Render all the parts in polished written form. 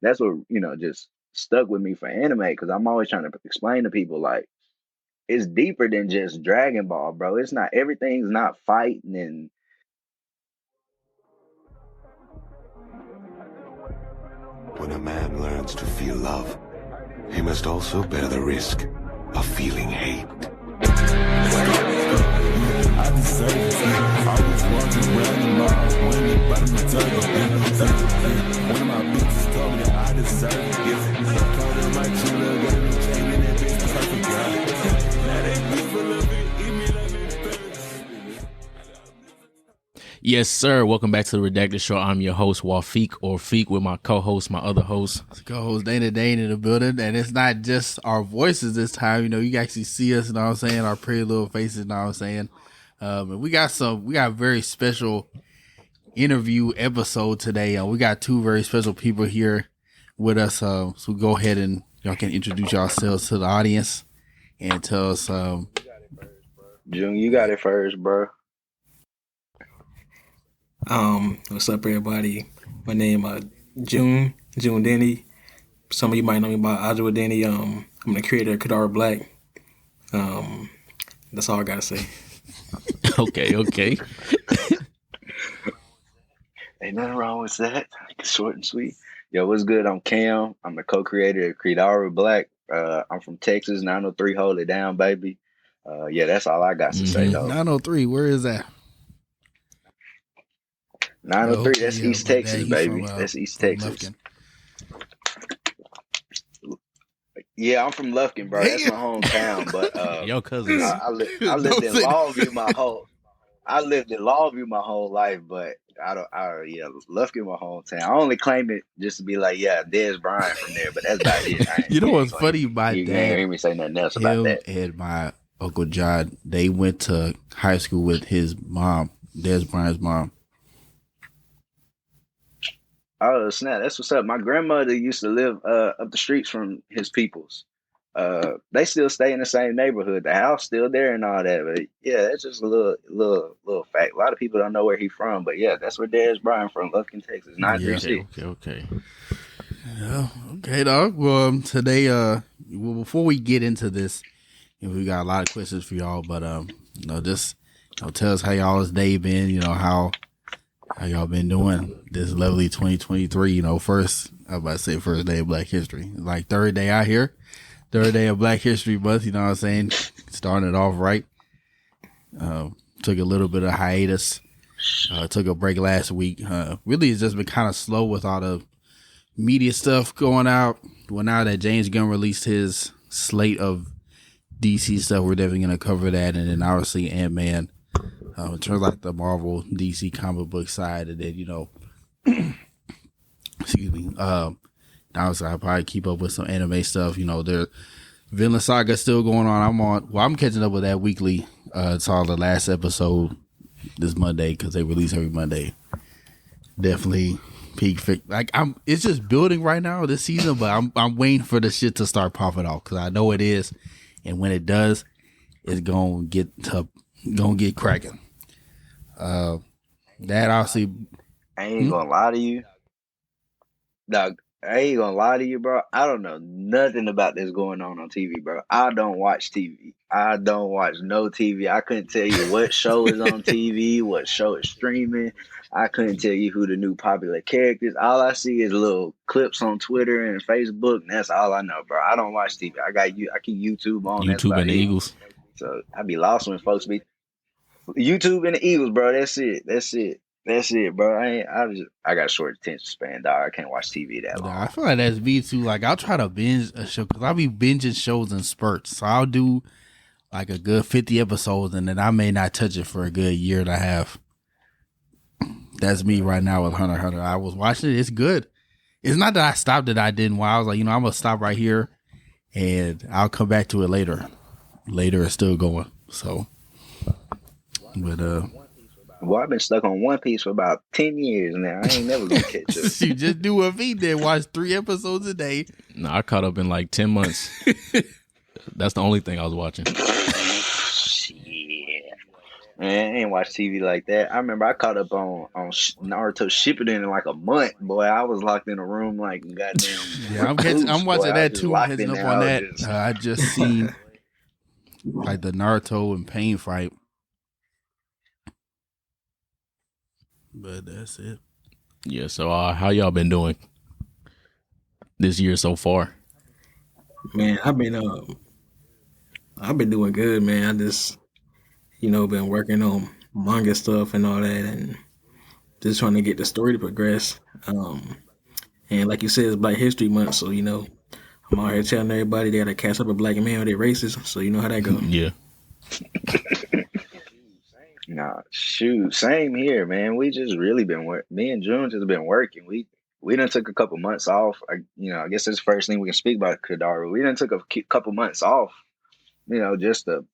that's what just stuck with me for anime because I'm always trying to explain to people like it's deeper than just Dragon Ball, bro. It's not everything's not fighting and When a man learns to feel love, he must also bear the risk of feeling hate. I deserve it. I was walking around the mall when the bottom of the one of my bitches told me that I deserve it. I called her my true love, got me changing that bitch perfect, girl. Now that bitch full of it, eat me like it's Yes, sir. Welcome back to the Redacted Show. I'm your host, Feeq, or Feeq, with my co-host, my other host. Co-host Dana Dane in the building. And it's not just our voices this time. You know, you can actually see us, you know what I'm saying? Our pretty little faces, you know what I'm saying? And we got a very special interview episode today. We got two very special people here with us. So go ahead and y'all can introduce yourselves to the audience and tell us. June, you got it first, bro. What's up, everybody? My name June Denny. Some of you might know me by Ajwa Denny. I'm the creator of Kidaru Black. That's all I gotta say. Okay. Ain't nothing wrong with that. Short and sweet. Yo, what's good? I'm Cam. I'm the co-creator of Kidaru Black. I'm from Texas. 903, hold it down, baby. Yeah, that's all I got to say, though. 903, where is that? 903, that's East Texas, baby. That's East Texas. Lufkin. Yeah, I'm from Lufkin, bro. That's my hometown. But Your cousins. I lived in Longview my whole life, but Lufkin my hometown. I only claim it just to be like, yeah, Dez Bryant from there, but that's about it. You know what's funny? My you dad, ain't hear me say nothing else about that. And my Uncle John, they went to high school with his mom, Dez Bryant's mom. Oh snap! That's what's up. My grandmother used to live up the streets from his peoples. They still stay in the same neighborhood. The house still there and all that. But yeah, that's just a little fact. A lot of people don't know where he's from, but yeah, that's where Dez Bryant from, Lufkin, Texas, 936. Okay. Yeah, okay, dog. Well, today, before we get into this, we got a lot of questions for y'all. But just tell us how y'all's day been. You know how y'all been doing this lovely 2023. First day of Black History. Like third day out here. Third day of Black History Month, you know what I'm saying? Starting it off right. Took a little bit of hiatus. Took a break last week. Really, it's just been kind of slow with all the media stuff going out. Well, now that James Gunn released his slate of DC stuff, we're definitely going to cover that. And then obviously Ant-Man. In terms of like the Marvel DC comic book side, and then, excuse me. Obviously, I'll probably keep up with some anime stuff. Their Villain Saga still going on. I'm catching up with that weekly. Saw the last episode this Monday because they release every Monday. Definitely peak. It's just building right now this season, but I'm waiting for the shit to start popping off because I know it is, and when it does, it's gonna get cracking. That obviously, I ain't gonna lie to you, dog. I ain't gonna lie to you, bro. I don't know nothing about this going on TV, bro. I don't watch TV. I don't watch no TV. I couldn't tell you what show is on TV, what show is streaming. I couldn't tell you who the new popular characters. All I see is little clips on Twitter and Facebook, and that's all I know, bro. I don't watch TV. I keep YouTube on. YouTube and the Eagles. So I be lost when folks be YouTube and the Eagles, bro. That's it, bro. I got a short attention span, dog. I can't watch TV that long. I feel like that's me too. Like I'll try to binge a show because I'll be binging shows in spurts. So I'll do like a good 50 episodes, and then I may not touch it for a good year and a half. That's me right now with Hunter x Hunter. I was watching it. It's good. It's not that I stopped it. I didn't. I was like, I'm gonna stop right here, and I'll come back to it later. Later, it's still going. So, but Well, I've been stuck on One Piece for about 10 years now. I ain't never gonna catch up. You just do what we did. Watch 3 episodes a day. No, I caught up in like 10 months. That's the only thing I was watching. Shit. Man, I ain't watch TV like that. I remember I caught up on Naruto Shippuden in like a month. Boy, I was locked in a room like goddamn Yeah, I'm recluse. Boy, watching I was that just too. locked Catching in up the on house. that. Just I just seen like the Naruto and Pain fight, but that's it. Yeah. So how y'all been doing this year so far? Man, I've been doing good, man. I just been working on manga stuff and all that, and just trying to get the story to progress. And like you said, it's Black History Month, so I'm out here telling everybody they gotta catch up a black man with their racist. So you know how that go. Yeah. nah, shoot, same here, man. We just really been me and June just been working. We done took a couple months off. I guess that's the first thing we can speak about Kidaru. We done took a couple months off. Just to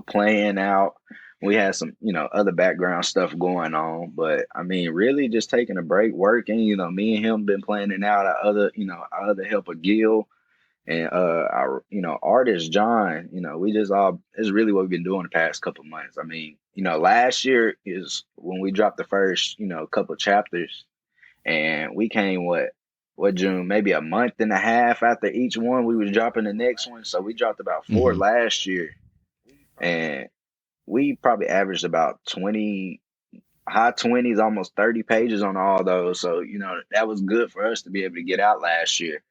playing out. We had some other background stuff going on, but I mean, really just taking a break, working. Me and him been planning out our other helper Gil and our artist John. We just all it's really what we've been doing the past couple months. I mean, last year is when we dropped the first couple chapters, and we came what June, maybe a month and a half after each one we was dropping the next one. So we dropped about 4 last year, and we probably averaged about 20 high 20s, almost 30 pages on all those. So that was good for us to be able to get out last year.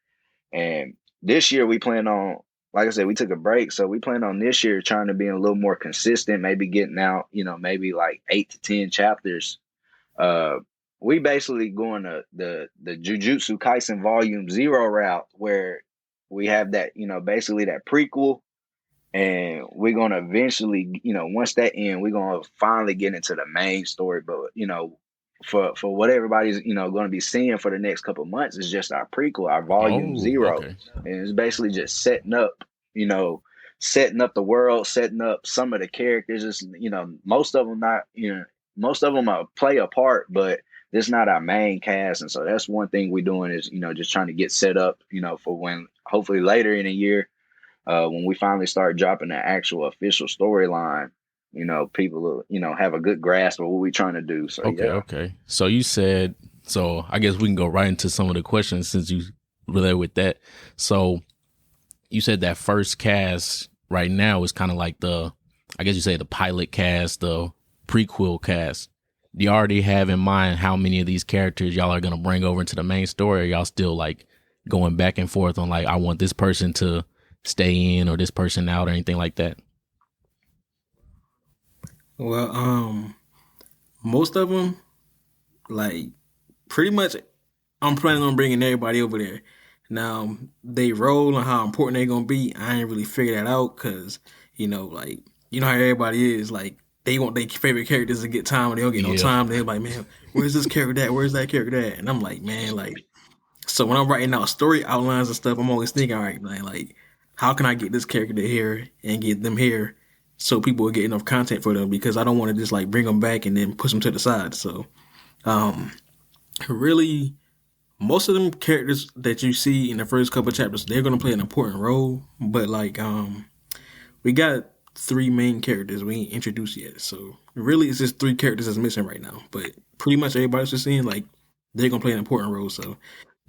And this year we plan on, like I said, we took a break, so we plan on this year trying to be a little more consistent, maybe getting out maybe like 8 to 10 chapters. We basically going to the Jujutsu Kaisen Volume 0 route, where we have that basically that prequel, and we're gonna eventually once that end, we're gonna finally get into the main story. But for what everybody's gonna be seeing for the next couple months is just our prequel, our Volume 0. Okay. And it's basically just setting up the world, setting up some of the characters. Just most of them play a part, but it's not our main cast. And so that's one thing we're doing is just trying to get set up for when hopefully later in the year, when we finally start dropping the actual official storyline, people will have a good grasp of what we're trying to do. So Okay. So you said, so I guess we can go right into some of the questions since you relate with that. So you said that first cast right now is kind of like I guess you say the pilot cast, the prequel cast. Do you already have in mind how many of these characters y'all are going to bring over into the main story? Or y'all still like going back and forth on like, I want this person to stay in or this person out or anything like that? Well, most of them, like, pretty much, I'm planning on bringing everybody over there. Now, they roll and how important they're gonna be, I ain't really figured that out because, like, how everybody is, like, they want their favorite characters to get time and they don't get no time. They're like, man, where's this character at? Where's that character at? And I'm like, man, like, so when I'm writing out story outlines and stuff, I'm always thinking, all right, man, like, how can I get this character here and get them here so people will get enough content for them? Because I don't want to just like bring them back and then push them to the side. So, really, most of them characters that you see in the first couple of chapters, they're going to play an important role. But like, we got 3 main characters we ain't introduced yet. So really, it's just 3 characters that's missing right now. But pretty much everybody's just saying like they're going to play an important role. So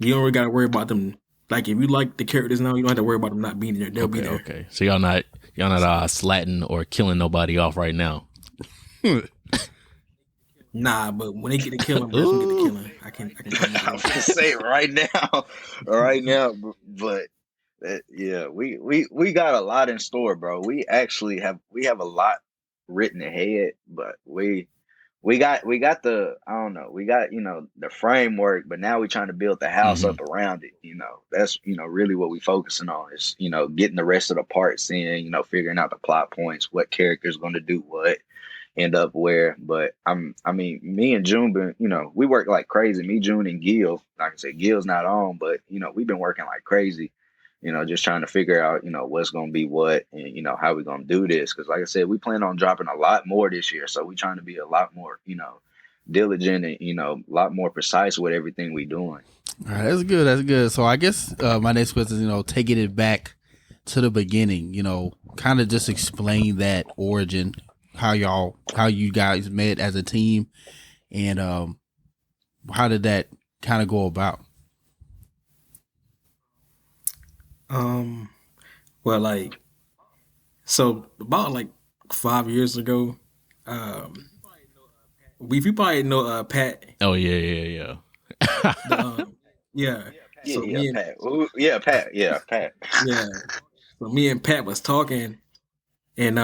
you don't really got to worry about them. Like if you like the characters now, you don't have to worry about them not being there. They'll be there. Okay. So y'all not slatting or killing nobody off right now. Nah, but when they get to killing, that's when they get to killing. I can I'm gonna say it right now, but yeah, we got a lot in store, bro. We actually have a lot written ahead, but we got the I don't know, we got the framework, but now we're trying to build the house up around it. That's really what we focusing on is getting the rest of the parts in, figuring out the plot points, what character's going to do what, end up where. But I mean, me and June been, we work like crazy. Me, June, and Gil. Like I said, Gil's not on, but we've been working like crazy. Just trying to figure out, what's gonna be what, and how we're gonna do this. Because, like I said, we plan on dropping a lot more this year, so we're trying to be a lot more, diligent and a lot more precise with everything we doing. All right, that's good. That's good. So I guess my next question is, taking it back to the beginning, kind of just explain that origin how you guys met as a team, and how did that kind of go about? Well, like, so about like 5 years ago, you probably know Pat. Oh yeah. The, yeah. Yeah, So yeah, me and Pat. Ooh, yeah, Pat. Yeah, Pat. yeah, so me and Pat was talking, and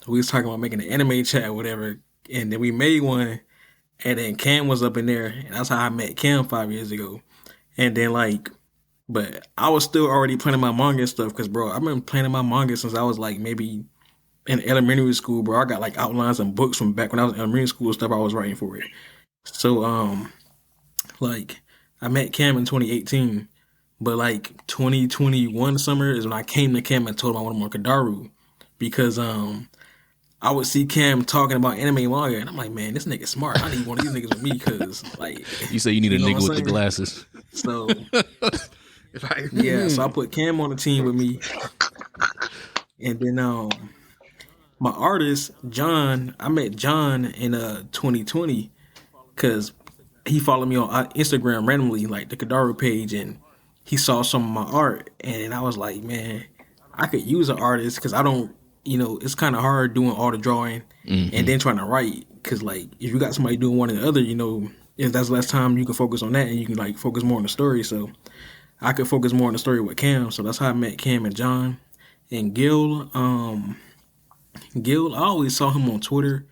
we was talking about making an anime chat or whatever, and then we made one, and then Cam was up in there, and that's how I met Cam 5 years ago, and then like. But I was still already planning my manga and stuff because, bro, I've been planning my manga since I was like maybe in elementary school, bro. I got like outlines and books from back when I was in elementary school and stuff I was writing for it. So, like, I met Cam in 2018, but like 2021 summer is when I came to Cam and told him I wanted more Kidaru because, I would see Cam talking about anime manga, and I'm like, man, this nigga smart. I need one of these niggas with me because, like, You say you need a know nigga what I'm with the saying? glasses. So, Like, yeah, so I put Cam on the team with me, and then my artist John, I met John in 2020 because he followed me on Instagram randomly, like the Kidaru page, and he saw some of my art, and I was like, man, I could use an artist because I don't, it's kind of hard doing all the drawing and then trying to write because like if you got somebody doing one or the other, if that's less time, you can focus on that and you can like focus more on the story. So I could focus more on the story with Cam, so that's how I met Cam and John and Gil. Gil, I always saw him on Twitter,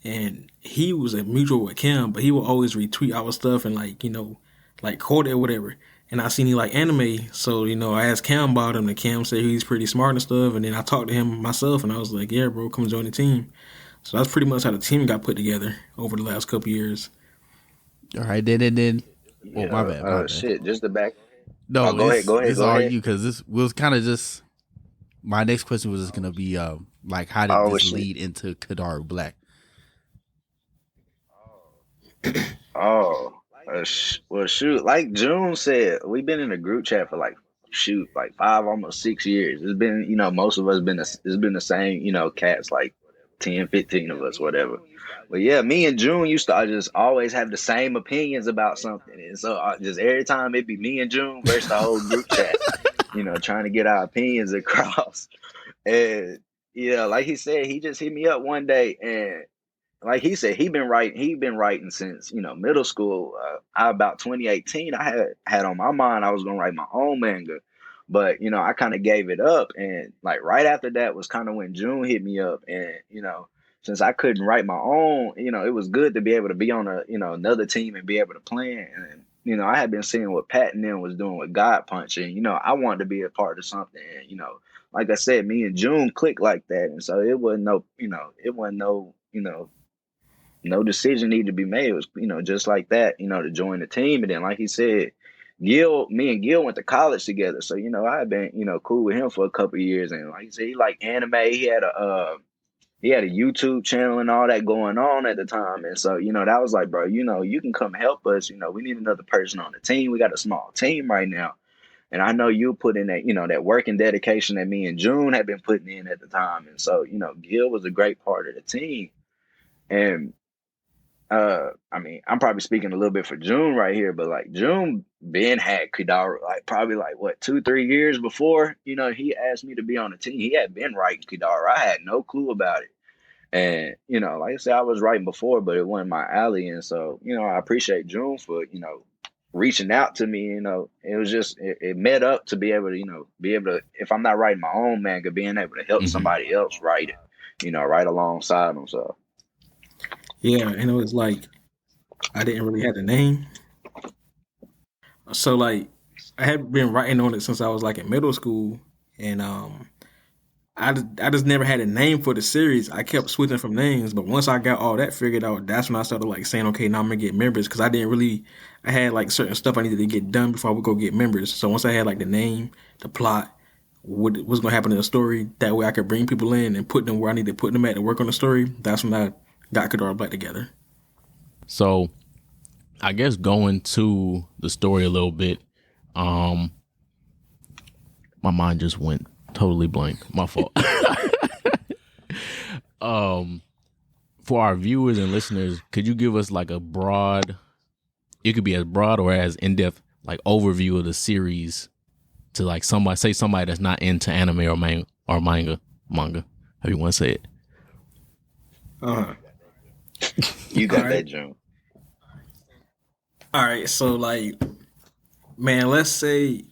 and he was a mutual with Cam, but he would always retweet our stuff and like like quote it or whatever. And I seen he like anime, so I asked Cam about him, and Cam said he's pretty smart and stuff. And then I talked to him myself, and I was like, "Yeah, bro, come join the team." So that's pretty much how the team got put together over the last couple years. all right, then. Oh, my Yeah, bad, my bad. shit. Just the back. Oh, No, go ahead. Go ahead. it's Go all ahead. you because this was kind of just my next question was just gonna be like how did Oh this shit. lead into Kidaru Black? Oh, well, shoot. Like June said, we've been in a group chat for like like 5, almost 6 years. It's been, most of us it's been the same, cats like 10, 15 of us, whatever. But yeah, me and June used to just always have the same opinions about something, and so just every time it'd be me and June versus the whole group chat, trying to get our opinions across. And like he said, he just hit me up one day, and like he said, he been writing since middle school. About 2018, I had on my mind I was gonna write my own manga, but I kind of gave it up, and like right after that was kind of when June hit me up, and since I couldn't write my own, it was good to be able to be on a another team and be able to plan. And I had been seeing what Pat and them was doing with God Punch, and I wanted to be a part of something, and like I said, me and June clicked like that, and so it wasn't no decision needed to be made. It was, just like that, to join the team. And then, like he said, me and Gil went to college together. So, I had been, cool with him for a couple of years. And like he said, he liked anime. He had a YouTube channel and all that going on at the time. And so, that was like, bro, you can come help us. We need another person on the team. We got a small team right now. And I know you put in that, that work and dedication that me and June had been putting in at the time. And so, Gil was a great part of the team. And I mean, I'm probably speaking a little bit for June right here, but like June Ben had Kidaru like probably like what 2-3 years before, he asked me to be on the team. He had been writing Kidaru. I had no clue about it. And, like I said, I was writing before, but it wasn't my alley. And so, I appreciate June for, reaching out to me. It was just it met up to be able to, if I'm not writing my own manga, being able to help somebody else write it, right alongside them. So Yeah, and it was like I didn't really have the name, so like I had been writing on it since I was like in middle school, and I just never had a name for the series. I kept switching from names, but once I got all that figured out, that's when I started like saying, okay, now I'm gonna get members because I had like certain stuff I needed to get done before I would go get members. So once I had like the name, the plot, what was gonna happen in the story, that way I could bring people in and put them where I need to put them at to work on the story. That's when I got Kidaru Black together. So I guess going to the story a little bit, my mind just went totally blank. My fault. for our viewers and listeners, could you give us like a broad? It could be as broad or as in depth, like overview of the series to like somebody that's not into anime or manga, how you want to say it. You got Alright. that, June. All right, so like, man, let's say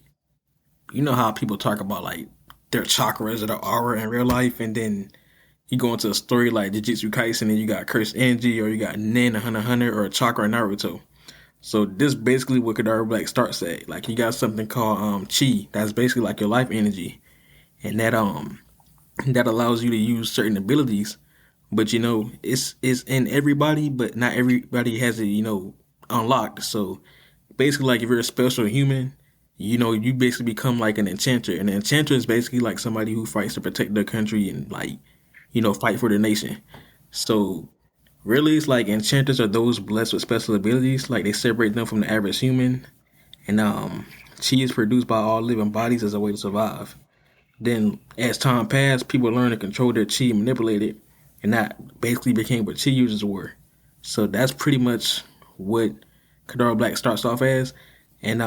you know how people talk about like their chakras or their aura in real life, and then you go into a story like Jujutsu Kaisen, and you got Cursed Energy, or you got Nen, a Hunter x Hunter, or Chakra and Naruto. So this basically what Kidaru Black starts at. Like you got something called chi. That's basically like your life energy, and that allows you to use certain abilities. But you know, it's in everybody, but not everybody has it. You know, unlocked. So basically, like if you're a special human, you know, you basically become like an enchanter. And an enchanter is basically like somebody who fights to protect their country and like, you know, fight for the nation. So really, it's like enchanters are those blessed with special abilities. Like they separate them from the average human. And chi is produced by all living bodies as a way to survive. Then, as time passed, people learned to control their chi and manipulate it, and that basically became what chi users were. So that's pretty much what Kadar Black starts off as. And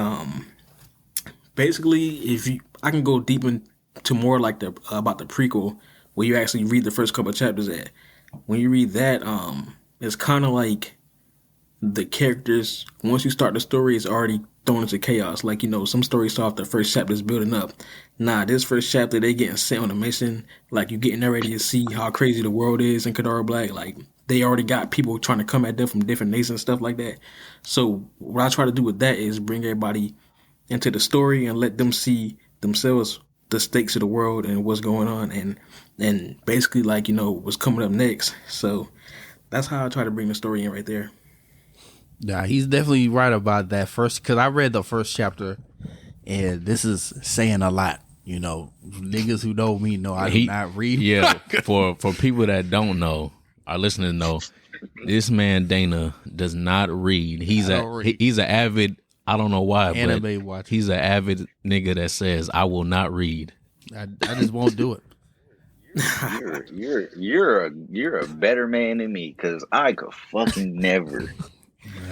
basically, if you, I can go deep into more like the about the prequel, where you actually read the first couple of chapters. At when you read that, it's kind of like the characters, once you start the story, is already thrown into chaos. Like, you know, some stories start off the first chapter is building up. Nah, this first chapter, they getting sent on a mission. Like, you getting ready to see how crazy the world is in Kadar Black. Like, they already got people trying to come at them from different nations and stuff like that. So, what I try to do with that is bring everybody into the story and let them see themselves the stakes of the world and what's going on and basically, like, you know, what's coming up next. So, that's how I try to bring the story in right there. Yeah, he's definitely right about that first, because I read the first chapter, and this is saying a lot. You know, niggas who know me know I do not read. Yeah, for people that don't know, our listeners know, this man Dana does not read. He's an avid. I don't know why, Anime but watcher. he's an avid nigga that says I will not read. I just won't do it. You're a better man than me because I could fucking never.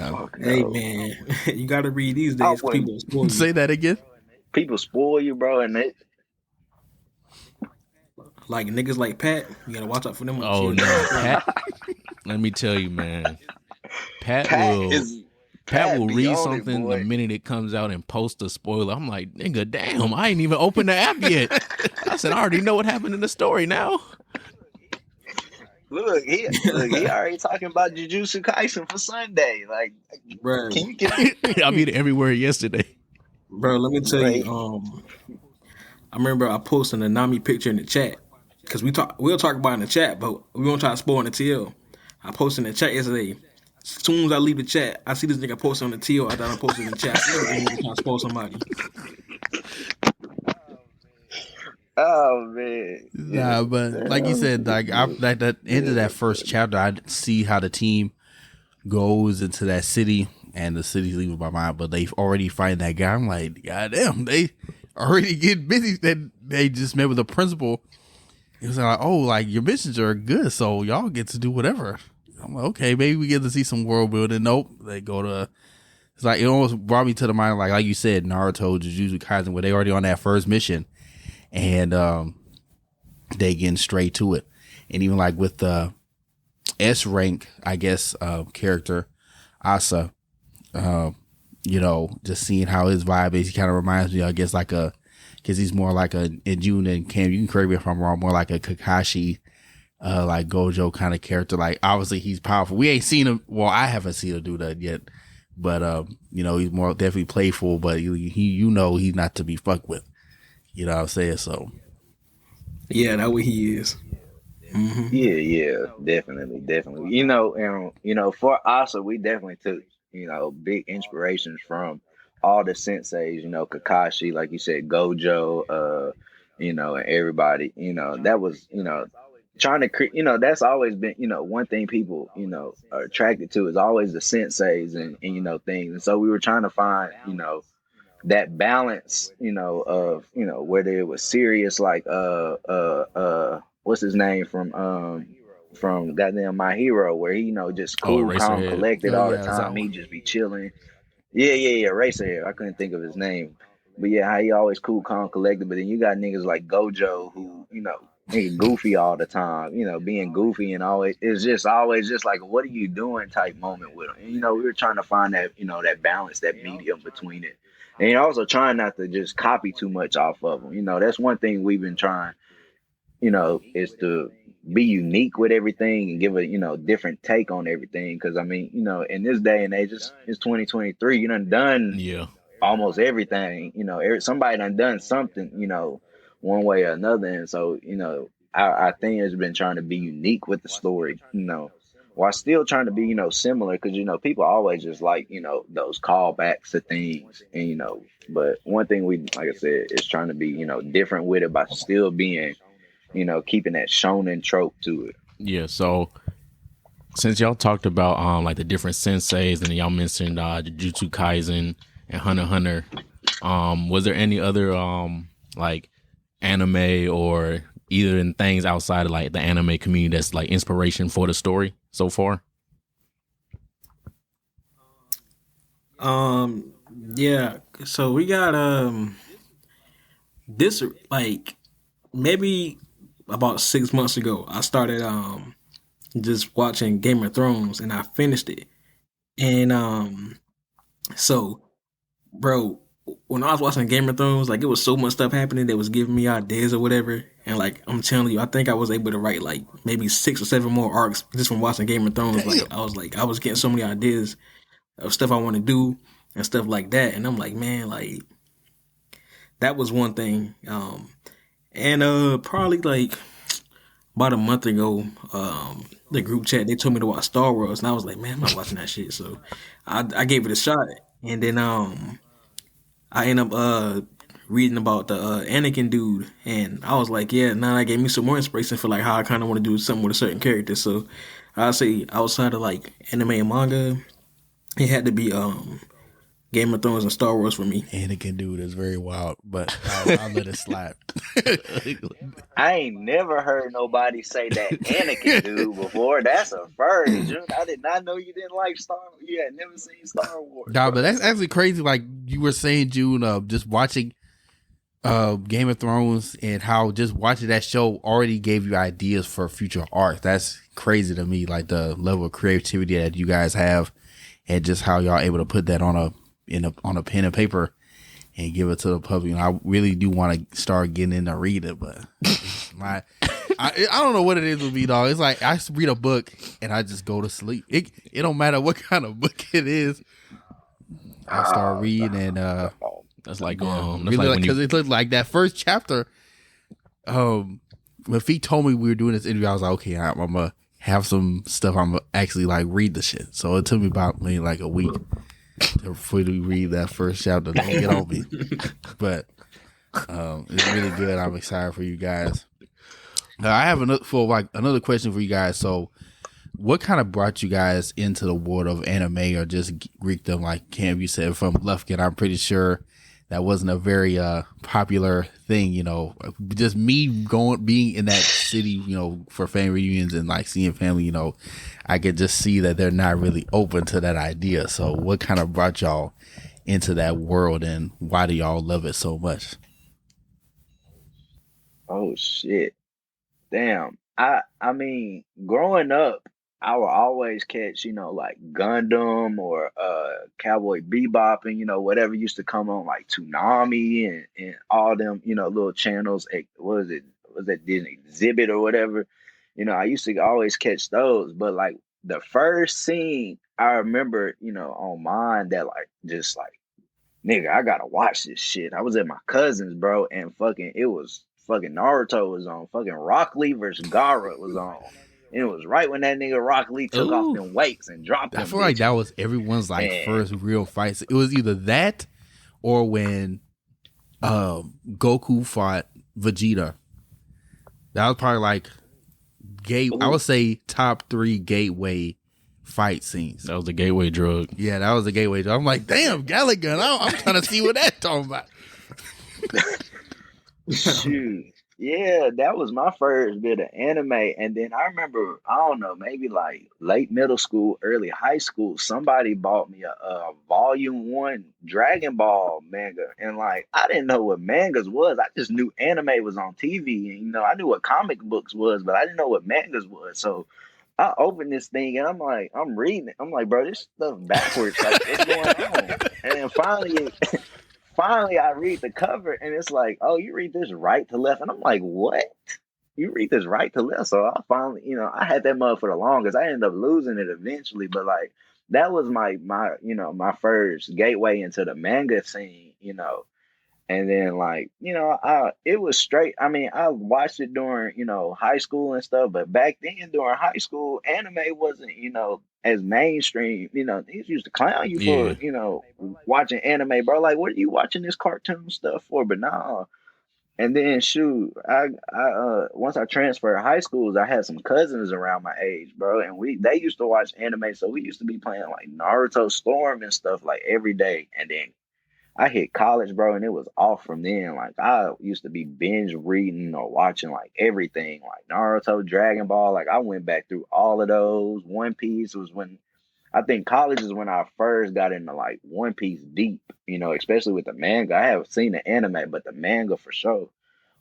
Fuck Hey no. man, you gotta read these I days. 'Cause wouldn't. people spoil you. Say that again. People spoil you, bro, and it. Like niggas like Pat, you gotta watch out for them. Oh no, Pat. Let me tell you, man. Pat will be read on it, something the boy. minute it comes out and post a spoiler. I'm like, nigga, damn, I ain't even opened the app yet. I said, I already know what happened in the story now. Look, he already talking about Jujutsu Kaisen for Sunday. Like, Bro, can you get I mean, everywhere yesterday. bro, let me tell right? you. I remember I posted a Nami picture in the chat because we'll talk about it in the chat, but we won't try to spoil in the TL. I posted in the chat yesterday. As soon as I leave the chat, I see this nigga posting on the TL. I thought I posted in the chat. I'm trying to spoil somebody. Oh man, Nah, but like you said, like that end of that first chapter, I see how the team goes into that city, and the city's leaving my mind, but they already find that guy. I'm like, goddamn, they already get busy. That they just met with the principal. It was like, oh, like your missions are good, so y'all get to do whatever. I'm like, okay, maybe we get to see some world building. Nope, they go to. It's like it almost brought me to the mind, like you said, Naruto, Jujutsu Kaisen, where they already on that first mission, and they getting straight to it. And even like with the S rank, I guess, character Asa, you know, just seeing how his vibe is, he kind of reminds me, I guess, like because he's more like in June and Cam, you can correct me if I'm wrong, more like a Kakashi, like Gojo kind of character. Like obviously he's powerful. We ain't seen him. Well, I haven't seen him do that yet, but you know, he's more definitely playful. But he you know, he's not to be fucked with. You know what I'm saying? So Yeah, that way he is. Mm-hmm. yeah, definitely. For Asa, we definitely took big inspirations from all the senseis. Kakashi, like you said, Gojo, and everybody. That was trying to create. That's always been one thing people are attracted to is always the senseis and things. And so we were trying to find that balance, of whether it was serious, like what's his name from from goddamn My Hero, where he, just Oh, cool, calm, Eraserhead. collected Oh all the yeah, that's that time. He one. just be chilling. Yeah, Racer. I couldn't think of his name, but yeah, how he always cool, calm, collected. But then you got niggas like Gojo who, nigga goofy all the time. Being goofy and always it's just always just like, what are you doing type moment with him. And we were trying to find that that balance, that medium between it, and also trying not to just copy too much off of them. That's one thing we've been trying. Is to be unique with everything and give a different take on everything. Because I mean, in this day and age, it's 2023. You done Yeah. almost everything. Somebody done something. One way or another. And so our thing has been trying to be unique with the story. While still trying to be similar. Because people always just like those callbacks to things. And but one thing we, like I said, is trying to be different with it by still being keeping that shonen trope to it. Yeah. So since y'all talked about like the different senseis, and then y'all mentioned Jujutsu Kaisen and Hunter x Hunter, was there any other like anime or either in things outside of like the anime community that's like inspiration for the story so far? Yeah. So we got this like maybe about 6 months ago. I started just watching Game of Thrones, and I finished it. And so, bro, when I was watching Game of Thrones, like it was so much stuff happening that was giving me ideas or whatever. And like I'm telling you, I think I was able to write like maybe 6 or 7 more arcs just from watching Game of Thrones. Like I was getting so many ideas of stuff I want to do and stuff like that. And I'm like, man, like that was one thing. And probably like about a month ago, the group chat, they told me to watch Star Wars, and I was like, man, I'm not watching that shit. So I gave it a shot, and then I ended up reading about the Anakin dude, and I was like, yeah, now that gave me some more inspiration for like how I kind of want to do something with a certain character. So I say outside of like anime and manga, it had to be Game of Thrones and Star Wars for me. Anakin dude is very wild, but I'll let it slide. I ain't never heard nobody say that Anakin dude before. That's a first, June. I did not know you didn't like Star Wars. You had never seen Star Wars. Nah, but that's actually crazy. Like you were saying, June, just watching Game of Thrones and how just watching that show already gave you ideas for future art. That's crazy to me. Like the level of creativity that you guys have, and just how y'all able to put that on a pen and paper and give it to the public. I really do want to start getting in to read it, but I don't know what it is with me, dog. It's like I read a book and I just go to sleep. It don't matter what kind of book it is. I start reading and That's like going home. That's really like when because you, it looked like that first chapter. When Feeq told me we were doing this interview, I was like, okay, I'm gonna have some stuff. I'm gonna actually like read the shit. So it took me about maybe like a week to fully read that first chapter. Don't get on me, but it's really good. I'm excited for you guys. I have another question for you guys. So, what kind of brought you guys into the world of anime or just Greekdom? Like Cam, you said from Lufkin. I'm pretty sure that wasn't a very popular thing. Just me being in that city, for family reunions and like seeing family. I could just see that they're not really open to that idea. So, what kind of brought y'all into that world, and why do y'all love it so much? Oh shit. Damn. I mean, growing up, I would always catch, like Gundam or Cowboy Bebop and, whatever used to come on like Toonami and all them, little channels. What is it? Was that Disney Exhibit or whatever? I used to always catch those. But like the first scene I remember, on mine that like just like, nigga, I gotta watch this shit. I was at my cousin's, bro, and it was fucking Naruto was on. Fucking Rock Lee versus Gaara was on. And it was right when that nigga Rock Lee took off them weights and dropped them. I feel like that was everyone's like first real fight. It was either that or when Goku fought Vegeta. That was probably like I would say top 3 gateway fight scenes. that was the gateway drug. Yeah, that was the gateway drug. I'm like, damn, Gallagher. I'm trying to see what that's talking about. Shoot. Yeah, that was my first bit of anime. And then I remember, I don't know, maybe like late middle school, early high school, somebody bought me a volume one Dragon Ball manga. And like, I didn't know what mangas was. I just knew anime was on TV. And, I knew what comic books was, but I didn't know what mangas was. So I opened this thing and I'm like, I'm reading it. I'm like, bro, this stuff backwards. Like, what's going on? And then finally I read the cover and it's like, oh, you read this right to left. And I'm like, what? You read this right to left. So I finally, I had that mug for the longest. I ended up losing it eventually, but like that was my first gateway into the manga scene. And then like, it was straight. I mean, I watched it during, high school and stuff, but back then during high school, anime wasn't, as mainstream. They used to clown you for, Yeah. watching anime, bro. Like, what are you watching this cartoon stuff for? But nah. And then shoot, I once I transferred high schools, I had some cousins around my age, bro, and they used to watch anime, so we used to be playing like Naruto Storm and stuff like every day. And then I hit college, bro, and it was off from then. Like I used to be binge reading or watching like everything, like Naruto, Dragon Ball. Like I went back through all of those. One Piece was when I think college is when I first got into like One Piece deep, especially with the manga. I haven't seen the anime, but the manga for sure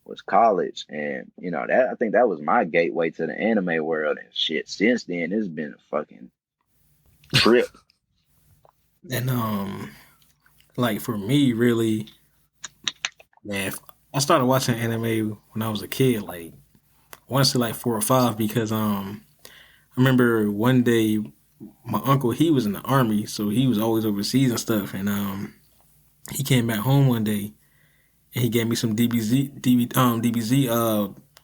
was college. And that I think that was my gateway to the anime world and shit. Since then, it's been a fucking trip. And like for me, really, man, I started watching anime when I was a kid. Like I want to say like 4 or 5 because I remember one day my uncle, he was in the army, so he was always overseas and stuff. And he came back home one day and he gave me some DBZ,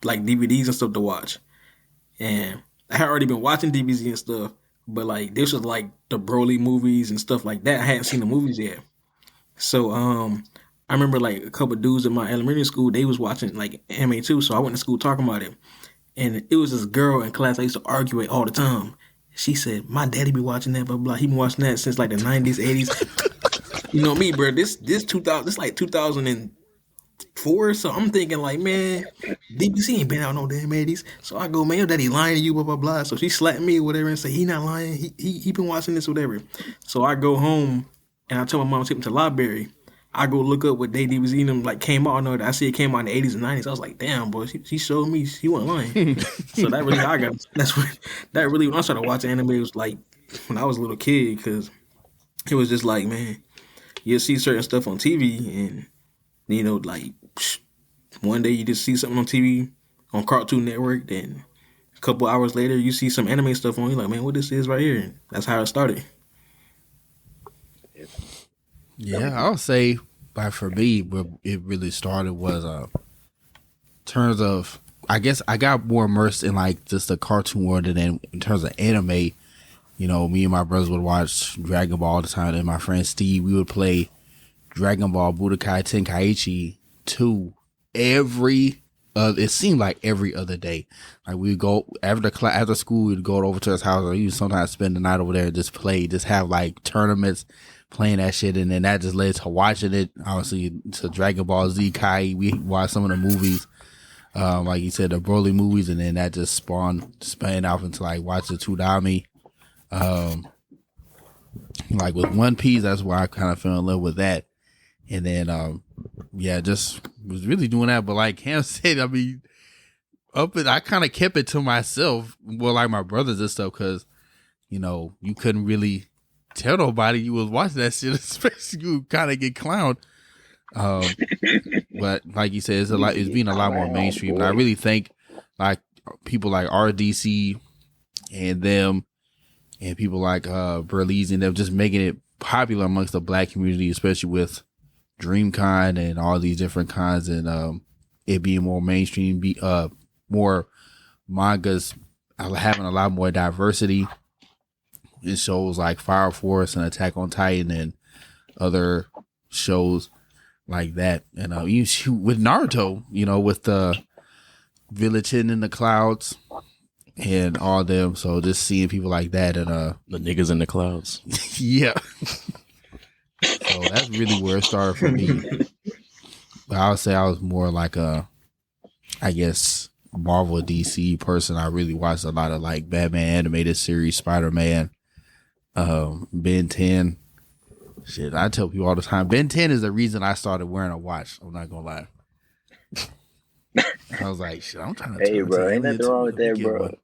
like DVDs and stuff to watch. And I had already been watching DBZ and stuff, but like this was like the Broly movies and stuff like that. I hadn't seen the movies yet. So I remember like a couple of dudes in my elementary school, they was watching like anime too. So I went to school talking about it. And it was this girl in class I used to argue with all the time. She said, my daddy be watching that, blah, blah. He been watching that since like the 90s, 80s. You know me, bro. This 2000, this like 2004. So I'm thinking like, man, DBC ain't been out no damn 80s. So I go, man, your daddy lying to you, blah, blah, blah. So she slapped me or whatever and say, he not lying. He been watching this, whatever. So I go home and I tell my mom to take me to the library. I go look up what day DBZ and them like came out. I see it came out in the 80s and 90s. I was like, damn, boy, she showed me she wasn't lying. So that really I got. That's what that really when I started watching anime it was like when I was a little kid because it was just like, man, you'll see certain stuff on TV and like one day you just see something on TV on Cartoon Network, then a couple hours later you see some anime stuff on. You're like, man, what this is right here? And that's how it started. Yeah, I would say, like for me, where it really started was terms of, I guess I got more immersed in like just the cartoon world, and then in terms of anime, me and my brothers would watch Dragon Ball all the time, and my friend Steve, we would play Dragon Ball Budokai Tenkaichi 2 it seemed like every other day. Like we would go after school, we'd go over to his house, or we would sometimes spend the night over there and just play, just have like tournaments, playing that shit, and then that just led to watching it. Obviously, to Dragon Ball Z Kai, we watched some of the movies, like you said, the Broly movies, and then that just spanned off into like watching Toonami. Like with One Piece, that's where I kind of fell in love with that, and then just was really doing that. But like Cam said, I mean, I kind of kept it to myself, well, like my brothers and stuff, because you couldn't really tell nobody you was watching that shit, especially you kind of get clowned. But like you said, it's being a lot more mainstream, and I really think like people like RDC and them, and people like Burlese and them just making it popular amongst the black community, especially with DreamCon and all these different kinds, and it being more mainstream, more mangas having a lot more diversity. It shows like Fire Force and Attack on Titan and other shows like that. And with Naruto, with the Village Hidden in the Clouds and all them. So just seeing people like that and The niggas in the clouds. yeah. So that's really where it started for me. But I would say I was more like I guess, Marvel DC person, I really watched a lot of like Batman animated series, Spider-Man, Ben 10. Shit, I tell people all the time, Ben 10 is the reason I started wearing a watch. I'm not gonna lie. I was like, shit, I'm trying to Hey, turn into bro, ain't Alien nothing too. wrong with Let me that, get bro. one.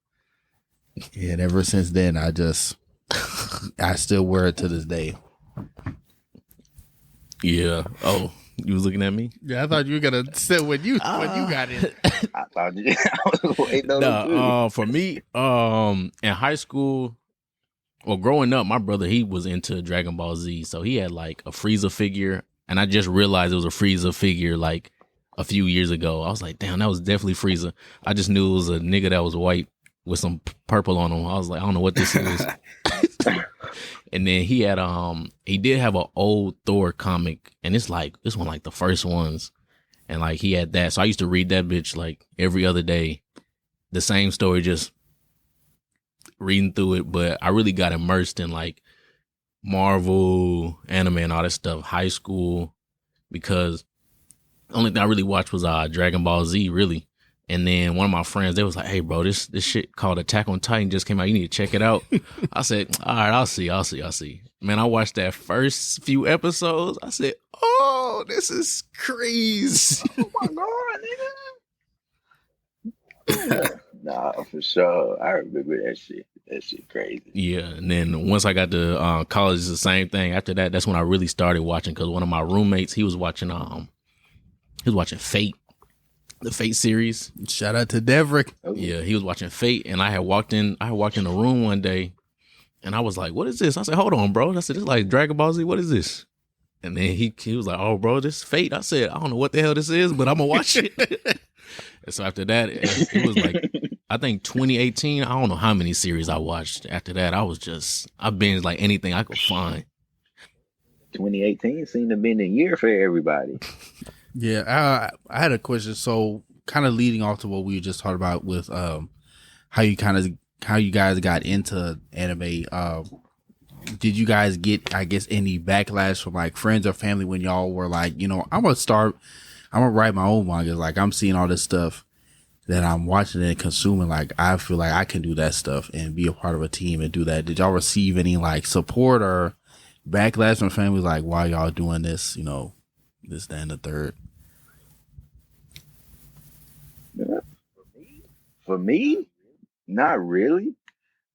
Yeah, and ever since then, I still wear it to this day. Yeah. Oh, you was looking at me? Yeah, I thought you were gonna say when you got it. I thought you, I was waiting on it too. Nah, for me, in high school, well, growing up, my brother, he was into Dragon Ball Z, so he had like a Frieza figure, and I just realized it was a Frieza figure like a few years ago. I was like, damn, that was definitely Frieza. I just knew it was a nigga that was white with some purple on him. I was like, I don't know what this is. And then he did have an old Thor comic, and it's like this one like the first ones, and like he had that. So I used to read that bitch like every other day, the same story, just reading through it. But I really got immersed in like Marvel, anime, and all that stuff high school, because the only thing I really watched was Dragon Ball Z, really. And then one of my friends, they was like, "Hey, bro, this shit called Attack on Titan just came out. You need to check it out." I said, "All right, I'll see." Man, I watched that first few episodes. I said, "Oh, this is crazy." Oh my god, nigga. Nah, for sure. I remember that shit. That shit crazy. Yeah, and then once I got to college, it's the same thing. After that, that's when I really started watching, because one of my roommates, he was watching Fate, the Fate series. Shout out to Devrick. Oh, Yeah, he was watching Fate, and I had walked in the room one day, and I was like, "What is this?" I said, "Hold on, bro." I said, "This is like Dragon Ball Z. What is this?" And then he was like, "Oh, bro, this is Fate." I said, "I don't know what the hell this is, but I'm gonna watch it." And so after that, it was like, I think 2018. I don't know how many series I watched. After that, I binged like anything I could find. 2018 seemed to have been the year for everybody. Yeah, I had a question. So, kind of leading off to what we just talked about with how you guys got into anime. Did you guys get, I guess, any backlash from like friends or family when y'all were like, I'm gonna write my own mangas. Like, I'm seeing all this stuff that I'm watching and consuming. Like, I feel like I can do that stuff and be a part of a team and do that. Did y'all receive any like support or backlash from families? Like, why y'all doing this? This, that, and the third. For me, not really.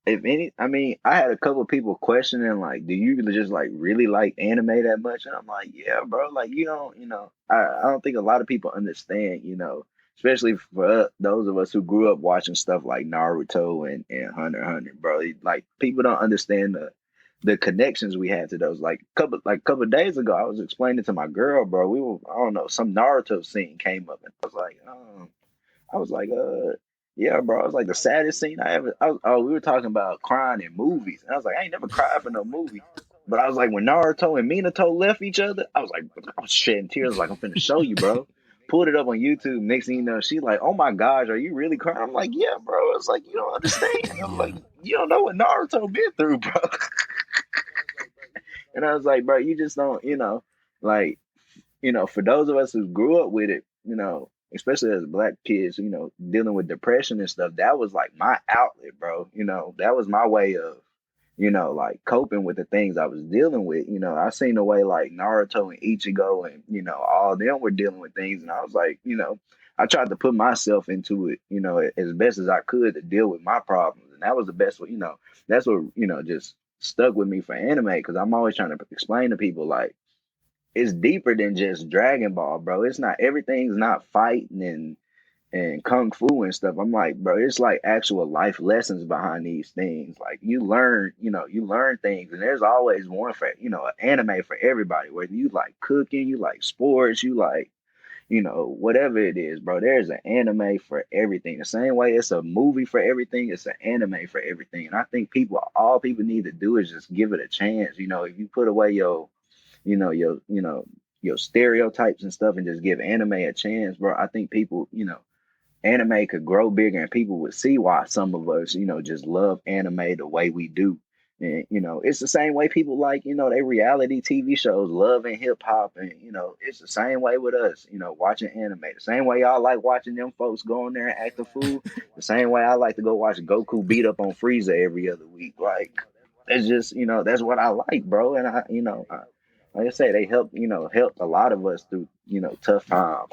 If any, I mean, I had a couple of people questioning, like, do you just like really like anime that much? And I'm like, yeah, bro. Like, you don't, I don't think a lot of people understand, especially for those of us who grew up watching stuff like Naruto and Hunter x Hunter, bro. Like, people don't understand the connections we had to those. Like, couple of days ago, I was explaining to my girl, bro. I don't know, some Naruto scene came up, and I was like, yeah, bro. It was like the saddest scene we were talking about crying in movies. And I was like, I ain't never cried for no movie. But I was like, when Naruto and Minato left each other, I was shedding tears. Like, I'm finna show you, bro. Pulled it up on YouTube. Next thing you know, she's like, oh my gosh, are you really crying? I'm like, yeah, bro. It's like, you don't understand. I'm like, you don't know what Naruto been through, bro. And I was like, bro, you just don't, like, for those of us who grew up with it, especially as black kids, dealing with depression and stuff, that was like my outlet, bro. That was my way of, like coping with the things I was dealing with. I seen the way like Naruto and Ichigo and, all of them were dealing with things. And I was like, I tried to put myself into it, as best as I could to deal with my problems. And that was the best way, that's what, just stuck with me for anime, because I'm always trying to explain to people like, it's deeper than just Dragon Ball, bro. It's not, everything's not fighting and kung fu and stuff. I'm like, bro, it's like actual life lessons behind these things. Like, you learn things, and there's always one for, an anime for everybody. Whether you like cooking, you like sports, you like, whatever it is, bro. There's an anime for everything. The same way it's a movie for everything, it's an anime for everything. And I think all people need to do is just give it a chance. If you put away your stereotypes and stuff and just give anime a chance, bro, I think people, anime could grow bigger, and people would see why some of us, just love anime the way we do. And, it's the same way people like, they reality TV shows, Love and Hip Hop. And, it's the same way with us, watching anime. The same way y'all like watching them folks go in there and act a fool. The same way I like to go watch Goku beat up on Frieza every other week. Like, it's just, that's what I like, bro. And like I say, they helped a lot of us through, tough times.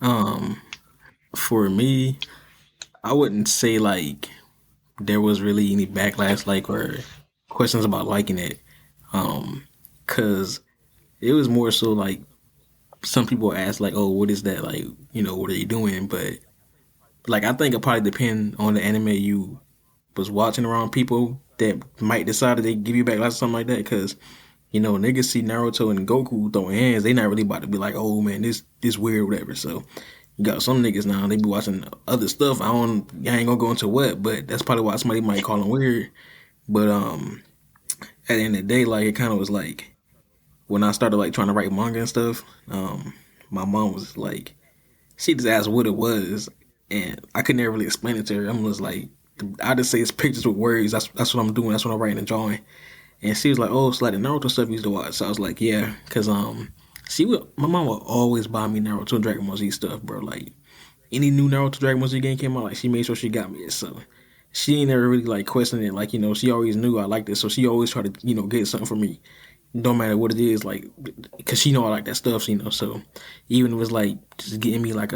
So. For me, I wouldn't say like there was really any backlash like or questions about liking it. Cause it was more so like some people ask like, oh, what is that? Like, what are you doing? But like, I think it probably depend on the anime you was watching around people that might decide that they give you backlash or something like that. Cause, niggas see Naruto and Goku throwing hands. They not really about to be like, oh man, this weird, whatever. So you got some niggas now, they be watching other stuff. I ain't gonna go into what, but that's probably why somebody might call them weird. But at the end of the day, like, it kind of was like, when I started like trying to write manga and stuff, my mom was like, she just asked what it was, and I could never really explain it to her. I'm just like, I just say it's pictures with words. That's what I'm doing. That's what I'm writing and drawing. And she was like, oh, it's like the Naruto stuff you used to watch. So I was like, yeah, because my mom would always buy me Naruto and Dragon Ball Z stuff, bro. Like, any new Naruto Dragon Ball Z game came out, like, she made sure she got me it. So she ain't never really like questioning it. Like, she always knew I liked it, so she always tried to, get something for me. Don't matter what it is, like, because she know I like that stuff, so even if it was like just getting me like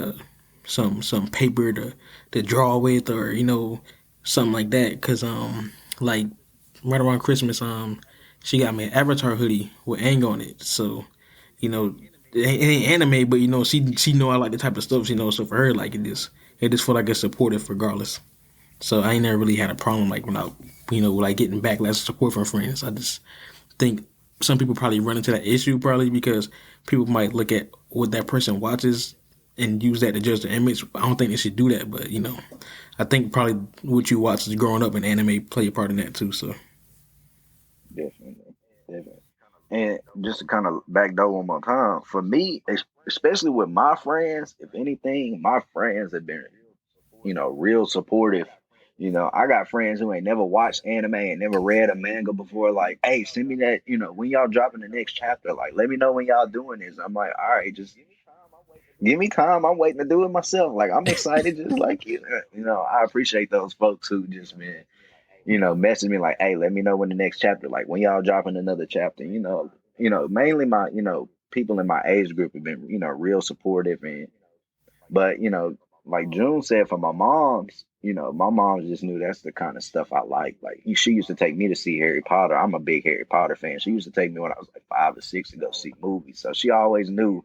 some paper to draw with, or something like that, because like right around Christmas, she got me an Avatar hoodie with Aang on it, so it ain't anime, but she know I like the type of stuff, so for her, like, it just feel like it's supportive regardless. So I ain't never really had a problem like when I like getting backlash support from friends. I just think some people probably run into that issue probably because people might look at what that person watches and use that to judge their image. I don't think they should do that, but I think probably what you watch is growing up in anime play a part in that too. So Definitely. And just to kind of backdoor one more time, for me, especially with my friends, if anything, my friends have been, real supportive. I got friends who ain't never watched anime and never read a manga before. Like, hey, send me that, when y'all dropping the next chapter. Like, let me know when y'all doing this. I'm like, all right, just give me time. I'm waiting to do it myself. Like, I'm excited just like you. I appreciate those folks who just been, message me like, hey, let me know when the next chapter, like when y'all dropping another chapter. Mainly my, people in my age group have been, real supportive. But like June said, for my mom's, my mom just knew that's the kind of stuff I like. Like, she used to take me to see Harry Potter. I'm a big Harry Potter fan. She used to take me when I was like 5 or 6 to go see movies. So she always knew,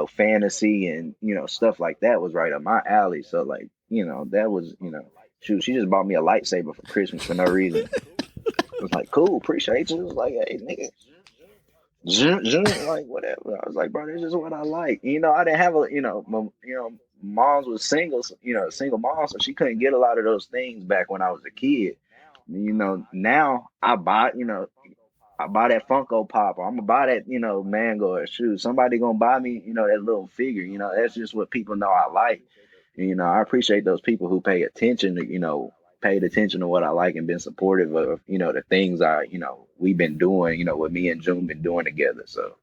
fantasy and, stuff like that was right up my alley. So like, that was, shoot, she just bought me a lightsaber for Christmas for no reason. I was like, cool, appreciate you. It was like, hey, nigga. Like, whatever. I was like, bro, this is what I like. I didn't have moms was single, single mom, so she couldn't get a lot of those things back when I was a kid. Now I buy that Funko Pop, or I'm gonna buy that, mango or shoe. Somebody gonna buy me, that little figure. That's just what people know I like. I appreciate those people who pay attention to, paid attention to what I like and been supportive of, the things we've been doing, what me and June been doing together. So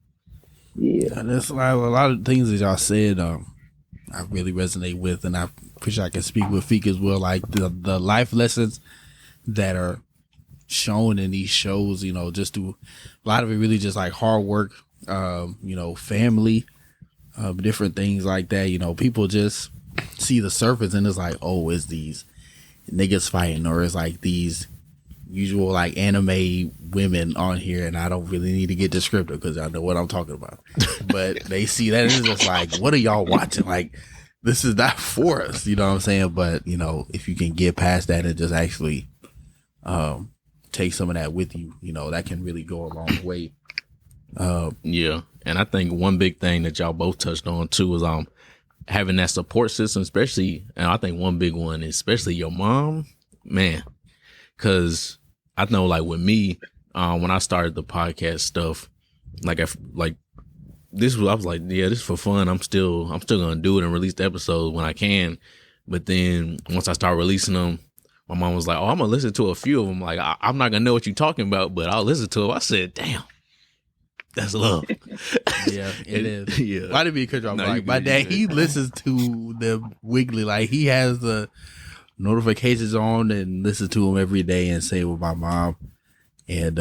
yeah. That's like a lot of things that y'all said. I really resonate with, and I appreciate I can speak with Feeq as well. Like the life lessons that are shown in these shows, just through a lot of it, really just like hard work, family, different things like that. People just see the surface and it's like, oh, it's these niggas fighting, or it's like these usual like anime women on here, and I don't really need to get descriptive because I know what I'm talking about. But they see that and it's just like, what are y'all watching? Like, this is not for us, you know what I'm saying? But if you can get past that and just actually take some of that with you, that can really go a long way. Yeah, and I think one big thing that y'all both touched on too is having that support system, especially, and I think one big one, especially your mom, man, because I know, like, with me, when I started the podcast stuff, like, I was like, yeah, this is for fun. I'm still gonna do it and release the episodes when I can. But then once I start releasing them, My mom was like, "Oh, I'm gonna listen to a few of them. Like, I'm not gonna know what you're talking about, but I'll listen to them." I said, "Damn, that's love." Yeah, it is. Yeah. Why did be because I'm No, you like my good, you dad? good. He listens to them weekly. Like he has the notifications on and listens to them every day and say with my mom and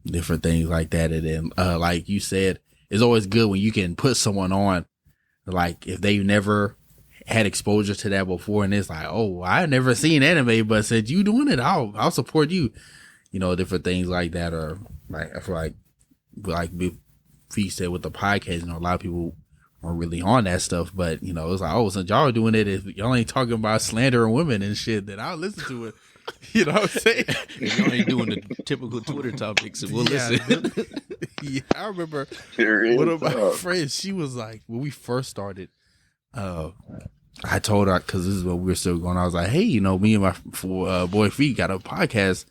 different things like that. And then like you said, it's always good when you can put someone on. Like if they've never had exposure to that before, and it's like, oh, I never seen anime, but since you doing it, I'll support you. You know, different things like that, or like I feel like Feeq said with the podcast, you know, a lot of people aren't really on that stuff, but you know, it's like, oh, since y'all are doing it, if y'all ain't talking about slandering women and shit, then I'll listen to it. You know what I'm saying? If y'all ain't doing the typical Twitter topics, we'll listen. Yeah, I remember Real one of my talk. friends, she was like, when we first started, I told her, because this is what we were still going on, I was like, hey, you know, me and my boy Feeq got a podcast.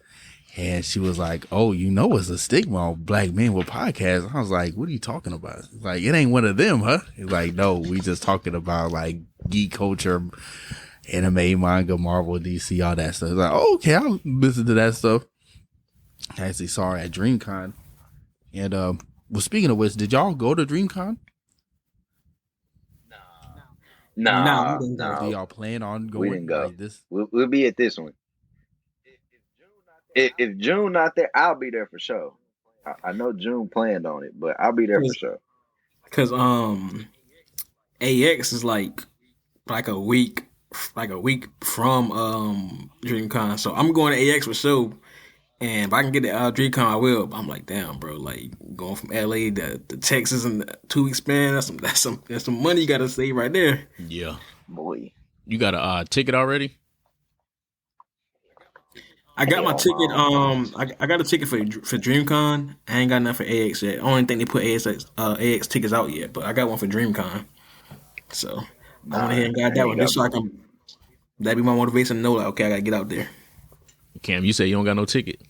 And she was like, oh, you know, it's a stigma on black men with podcasts. I was like, what are you talking about? Like, it ain't one of them, huh? He's like, no, we just talking about like geek culture, anime, manga, Marvel, DC, all that stuff. I was like, oh, okay, I'll listen to that stuff. I actually saw her at DreamCon. And, well, speaking of which, did y'all go to DreamCon? Nah, we didn't go. Do nah, y'all plan on we going didn't go. like this? We'll be at this one. If June not there, I'll be there for sure. I know June planned on it, but I'll be there for sure. Cause AX is like a week from DreamCon, so I'm going to AX for sure. And if I can get the DreamCon, I will. But I'm like, damn, bro, like going from LA to Texas in the 2 week span. That's some money you gotta save right there. Yeah. Boy, You got a ticket already? I got my hell ticket. no. I got a ticket for DreamCon. I ain't got enough for AX yet. I don't think they put AX tickets out yet, but I got one for DreamCon. So I went Nah, ahead and got I that ain't one just so I got. can. That be my motivation to know, like, okay, I gotta get out there. Cam, you say you don't got no ticket.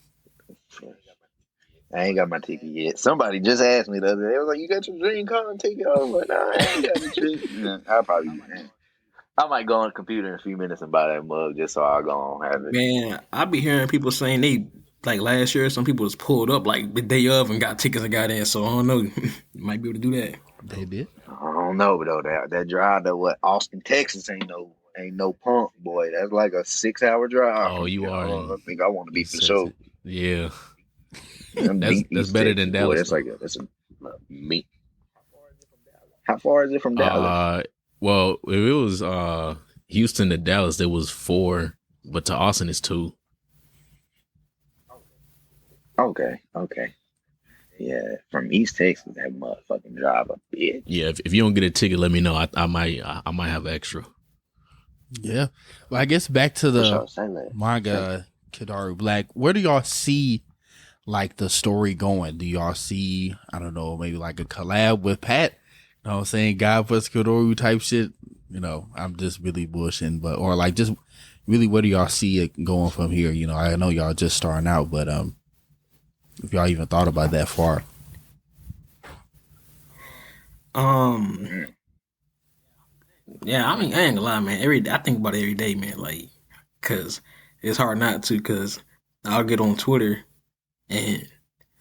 I ain't got my ticket yet. Somebody just asked me the other day. They was like, "You got your DreamCon ticket?" I was like, "Nah, I ain't got the ticket." Yeah, I'll probably. I might go on the computer in a few minutes and buy that mug just so I go on have it. Man, I be hearing people saying they like last year. Some people was pulled up like the day of and got tickets and got in. So I don't know. You might be able to do that. They did. I don't know though. That drive to what Austin, Texas ain't no punk boy. That's like a 6 hour drive Oh, from you here. are. I think I want to be He for says sure. it. Yeah. I'm deep That's East better Texas, than boy. Dallas. That's a me. How far is it from Dallas? Well, if it was Houston to Dallas, there was 4, but to Austin it's 2. Okay. Yeah, from East Texas, that motherfucking drive a bitch. Yeah, if you don't get a ticket, let me know. I might have extra. Yeah. Well, I guess back to For the sure. Say that. manga Kidaru Black. Where do y'all see like the story going? Do y'all see, I don't know, maybe like a collab with Pat? You know what I'm saying? God plus Kidaru type shit. You know, I'm just really bullshitting, but or like just really where do y'all see it going from here? You know, I know y'all just starting out, but if y'all even thought about that far. Yeah, I mean, I ain't gonna lie, man. I think about it every day, man. Like, cause it's hard not to. Cause I'll get on Twitter and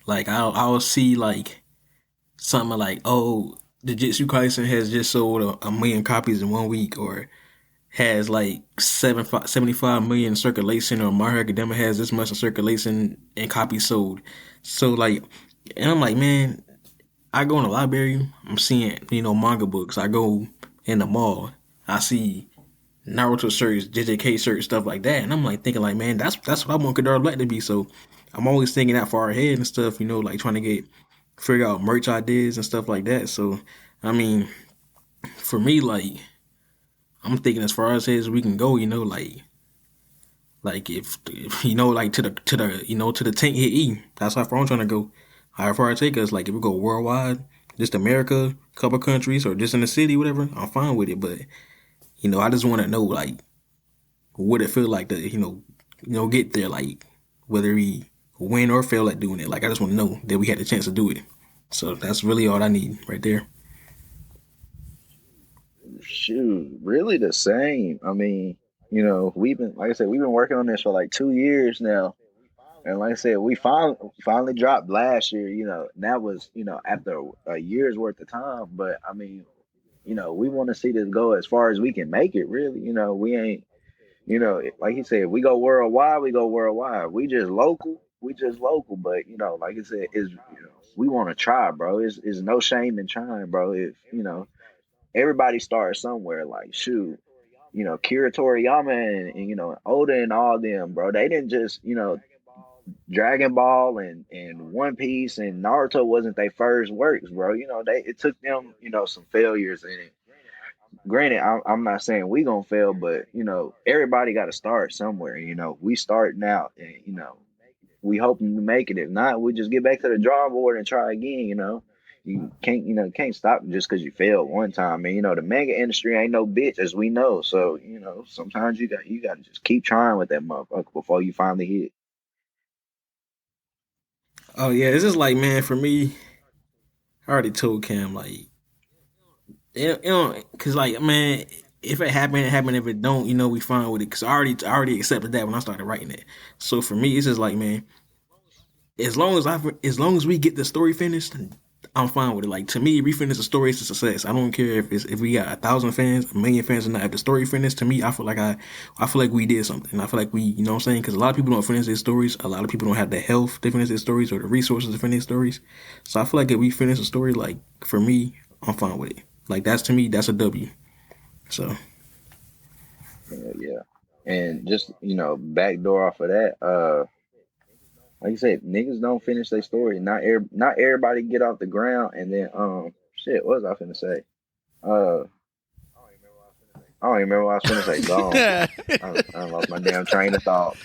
like I'll see like something like, oh, Jujutsu Kaisen has just sold a million copies in 1 week, or has like 75 million in circulation, or My Hero Academia has this much in circulation and copies sold. So like, and I'm like, man, I go in the library, I'm seeing, manga books. I go in the mall, I see Naruto shirts, JJK shirts, stuff like that, and I'm like thinking like, man, that's what I want Kidaru Black to be. So I'm always thinking that far ahead and stuff, like trying to figure out merch ideas and stuff like that. So I mean, for me, like I'm thinking as far as we can go, like if like to the tank hit E. That's how far I'm trying to go. How far it take us, like if we go worldwide, just America, couple countries, or just in the city, whatever, I'm fine with it. But I just want to know like what it feel like to get there, like whether we win or fail at doing it. Like I just want to know that we had the chance to do it. So that's really all I need right there. Shoot, really the same. I mean, we've been, like I said, we've been working on this for like 2 years now. And like I said, we finally dropped last year, and that was, after a year's worth of time. But I mean, we want to see this go as far as we can make it, really. We ain't, like he said, we go worldwide, we go worldwide. We just local. But, like I said, we want to try, bro. It's no shame in trying, bro. If, everybody starts somewhere, like, shoot. Kira Toriyama and Oda and all them, bro. They didn't just, Dragon Ball and One Piece and Naruto wasn't their first works, bro. It took them, some failures in it. Granted, I'm not saying we gonna fail, but everybody got to start somewhere. We starting out, and we hoping to make it. If not, we just get back to the drawing board and try again. You can't, can't stop just because you failed one time. And the manga industry ain't no bitch, as we know. So sometimes you got to just keep trying with that motherfucker before you finally hit. Oh yeah, it's just like, man, for me, I already told Cam, like, cause like, man, if it happened, it happened. If it don't, we fine with it. Cause I already accepted that when I started writing it. So for me, it's just like, man, as long as we get the story finished, I'm fine with it. Like, to me, if we finish the story, it's a success. I don't care if we got 1,000 fans, 1,000,000 fans or not. If the story finished, to me, I feel like we did something. I feel like we, you know what I'm saying? Because a lot of people don't finish their stories. A lot of people don't have the health to finish their stories or the resources to finish their stories. So I feel like if we finish a story, like, for me, I'm fine with it. Like, to me, that's a W. So Yeah. And just, backdoor off of that, like you said, niggas don't finish their story. Not everybody get off the ground and then shit, what was I finna say? I don't even remember what I was finna say. Gone. I lost my damn train of thought.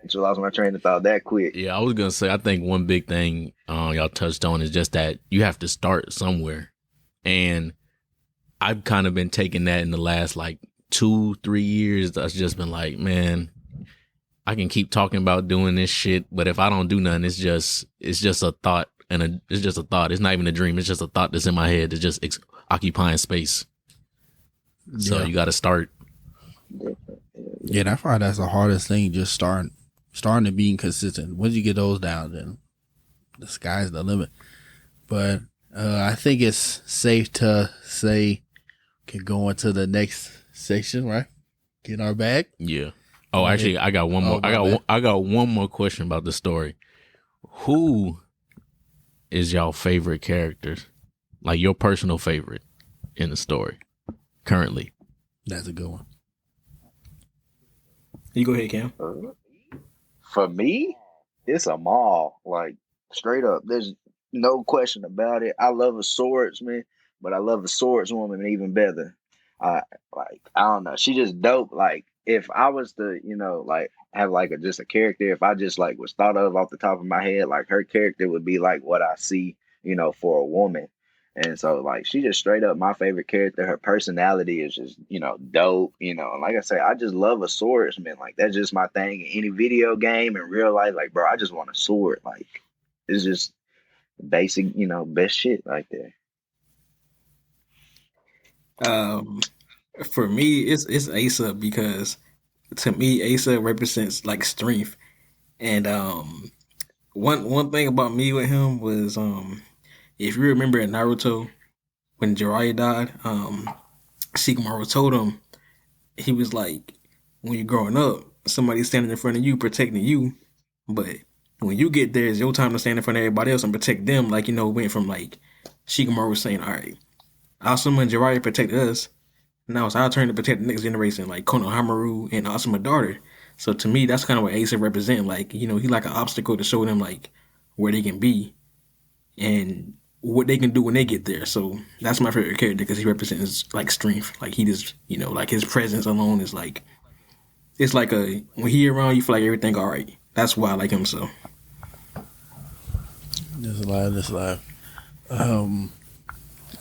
Just lost my train of thought that quick. Yeah, I was gonna say, I think one big thing y'all touched on is just that you have to start somewhere. And I've kind of been taking that in the last like 2-3 years. I've just been like, man, I can keep talking about doing this shit, but if I don't do nothing, it's just a thought, and it's just a thought. It's not even a dream. It's just a thought that's in my head. It's just occupying space. So you got to start. Yeah, I find that's the hardest thing. Just starting to being consistent. Once you get those down, then the sky's the limit. But I think it's safe to say, can go into the next section, right? Get our bag. Yeah. Oh, actually, I got one more. I got one more question about the story. Who is y'all favorite characters? Like your personal favorite in the story currently? That's a good one. you go ahead, Cam. For me, it's a mall. Like, straight up. There's no question about it. I love a swordsman, but I love a swordswoman even better. I don't know. She just dope. Like, if I was to, like, have like just a character, if I just like was thought of off the top of my head, like her character would be like what I see, for a woman. And so, like, she just straight up my favorite character. Her personality is just, dope. And like I say, I just love a swordsman. Like, that's just my thing. In any video game, in real life, like, bro, I just want a sword. Like, it's just basic, best shit right there. For me, it's Asa, because to me, Asa represents like strength. And one thing about me with him was, if you remember in Naruto when Jiraiya died, Shikamaru told him, he was like, when you're growing up, somebody's standing in front of you protecting you, but when you get there, it's your time to stand in front of everybody else and protect them. Like, went from like Shikamaru was saying, all right, Asuma and Jiraiya protected us. Now it's our turn to protect the next generation, like Konohamaru and Asuma's daughter. So to me, that's kind of what Asa represents. Like, he like an obstacle to show them like where they can be and what they can do when they get there. So that's my favorite character, because he represents like strength. Like, he just, like his presence alone is like, it's like when he around, you feel like everything all right. That's why I like him so. This live.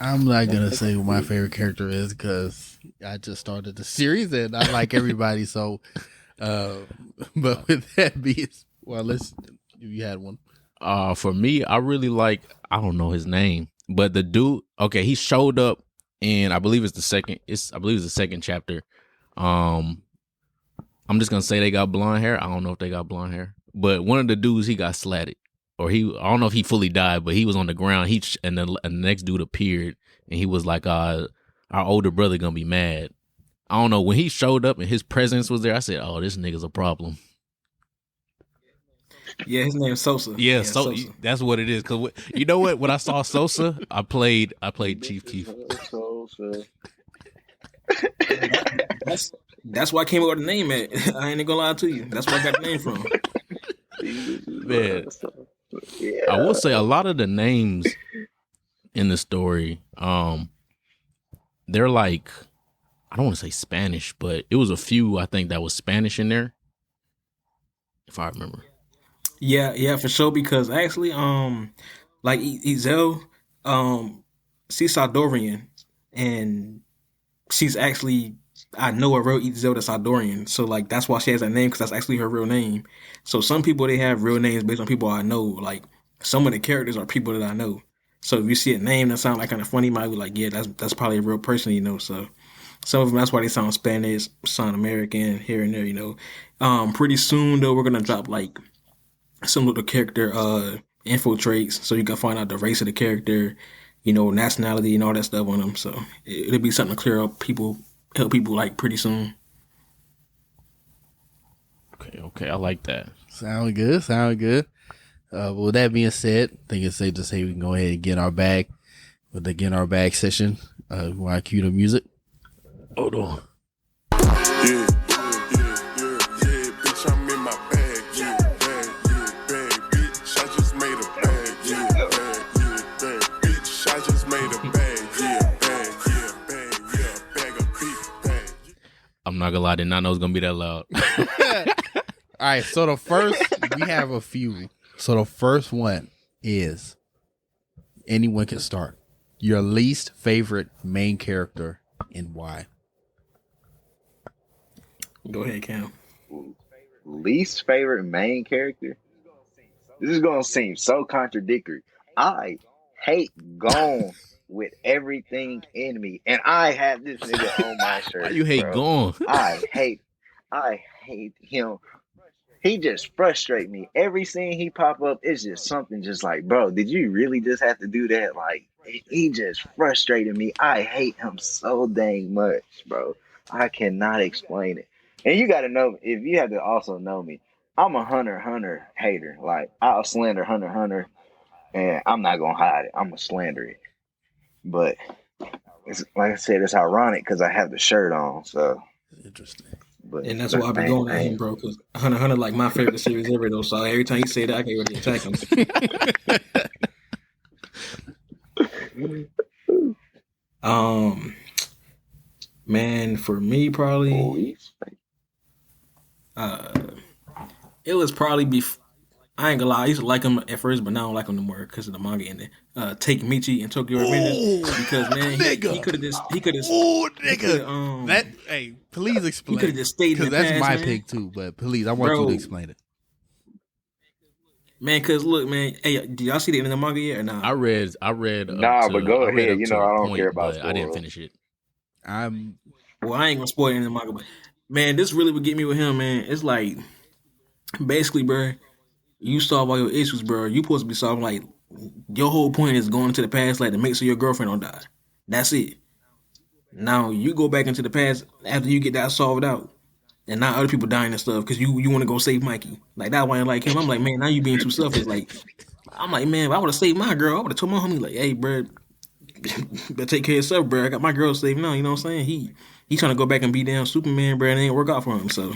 I'm not gonna say what my favorite character is, because I just started the series and I like everybody. So, but with that being, well, if you had one. For me, I really like, I don't know his name, but the dude. Okay, he showed up in, I believe it's the second chapter. I'm just gonna say they got blonde hair. I don't know if they got blonde hair, but one of the dudes he got slatted, or I don't know if he fully died, but he was on the ground. And the next dude appeared, and he was like, "Our older brother gonna be mad." I don't know, when he showed up and his presence was there, I said, "Oh, this nigga's a problem." Yeah, his name's Sosa. Yeah, Sosa. That's what it is. Cause you know what? When I saw Sosa, I played Chief Keef. That's why I came up with the name. I ain't gonna lie to you. That's where I got the name from. Man, I will say a lot of the names in the story, they're like, I don't want to say Spanish, but it was a few I think that was Spanish in there, if I remember. Yeah, for sure. Because actually, like Ezel, she's Salvadorian, and she's actually, I know a real Ezel that's Salvadorian. So like that's why she has that name, because that's actually her real name. So some people, they have real names based on people I know. Like some of the characters are people that I know. So if you see a name that sounds like kind of funny, you might be like, yeah, that's probably a real person, you know. So some of them, that's why they sound Spanish, sound American here and there, you know. Pretty soon though, we're gonna drop like some of the character info traits, so you can find out the race of the character, you know, nationality and all that stuff on them. So it'll be something to clear up help people like pretty soon. Okay, I like that. Sound good. With that being said, I think it's safe to say we can go ahead and get in our bag with the get in our bag session. While I cue the music. Hold on. Yeah, bitch, I'm in my bag, bag, bitch, I just made a bag, bag, bitch, I just made a bag of beef, bag. I'm not gonna lie, I did not know it was gonna be that loud. All right, so the first, we have a few. So the first one is, anyone can start. Your least favorite main character and why? Go ahead, Cam. Least favorite main character? This is gonna seem so contradictory. I hate Gone with everything in me, and I have this nigga on my shirt. Why you hate bro. Gone? I hate him. He just frustrates me. Every scene he pop up, it's just something just like, bro, did you really just have to do that? Like, he just frustrated me. I hate him so dang much, bro. I cannot explain it. And you got to know, if you have to also know me, I'm a Hunter hater. Like, I'll slander Hunter, and I'm not going to hide it. I'm going to slander it. But, it's, like I said, it's ironic because I have the shirt on, so. Interesting. But, And that's why I've been going at him, bro, because Hunter like my favorite series ever, though. So every time you say that, I can't really attack him. Man, for me, probably, it was probably I ain't gonna lie, I used to like him at first, but now I don't like him no more because of the manga ending. Take Michi and Tokyo Revengers, because man, he could have. Oh, nigga, hey, please explain. He could have just stayed in the that's past, my man. pick too. But please, I want you to explain it. Man, cause look, man, hey, did y'all see the end of the manga yet or not? I read. Nah, but go ahead. You know, I don't care about but I didn't spoilers. finish it. Well, I ain't gonna spoil it in the manga, but man, this really would get me with him, man. It's like, basically, bro, you solve all your issues, bro. You supposed to be solving, like, your whole point is going to the past, like, to make sure your girlfriend don't die. That's it. Now, you go back into the past after you get that solved out, and now other people dying and stuff, because you want to go save Mikey. Like, that why I like him. I'm like, man, now you being too selfish. Like, I'm like, man, if I would have saved my girl, I would have told my homie, like, hey, bro, better take care of yourself, bro. I got my girl saved now, you know what I'm saying? He trying to go back and be down Superman, bro, and it ain't work out for him, so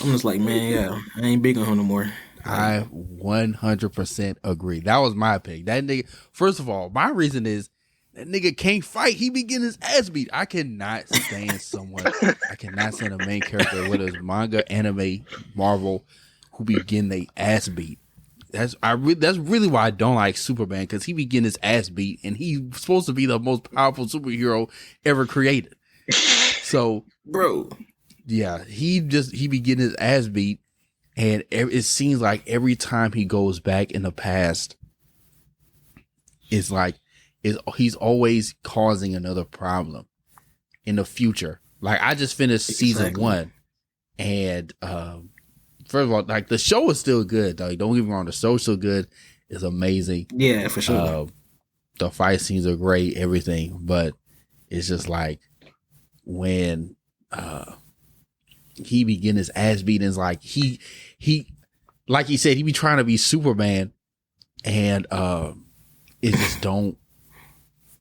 I'm just like, man, yeah, I ain't big on him no more. I 100% agree. That was my pick. That nigga, first of all, my reason is that nigga can't fight. He be getting his ass beat. I cannot stand a main character, whether it's manga, anime, Marvel, who be getting their ass beat. That's really why I don't like Superman, because he be getting his ass beat, and he's supposed to be the most powerful superhero ever created. So, bro, yeah, he be getting his ass beat. And it seems like every time he goes back in the past, it's like he's always causing another problem in the future. Like I just finished season 1, and first of all, like the show is still good. Like, don't get me wrong, the show's still good. It's amazing. Yeah, for sure. The fight scenes are great, everything, but it's just like when he begin his ass beating, is like he like he said, he be trying to be Superman, and it's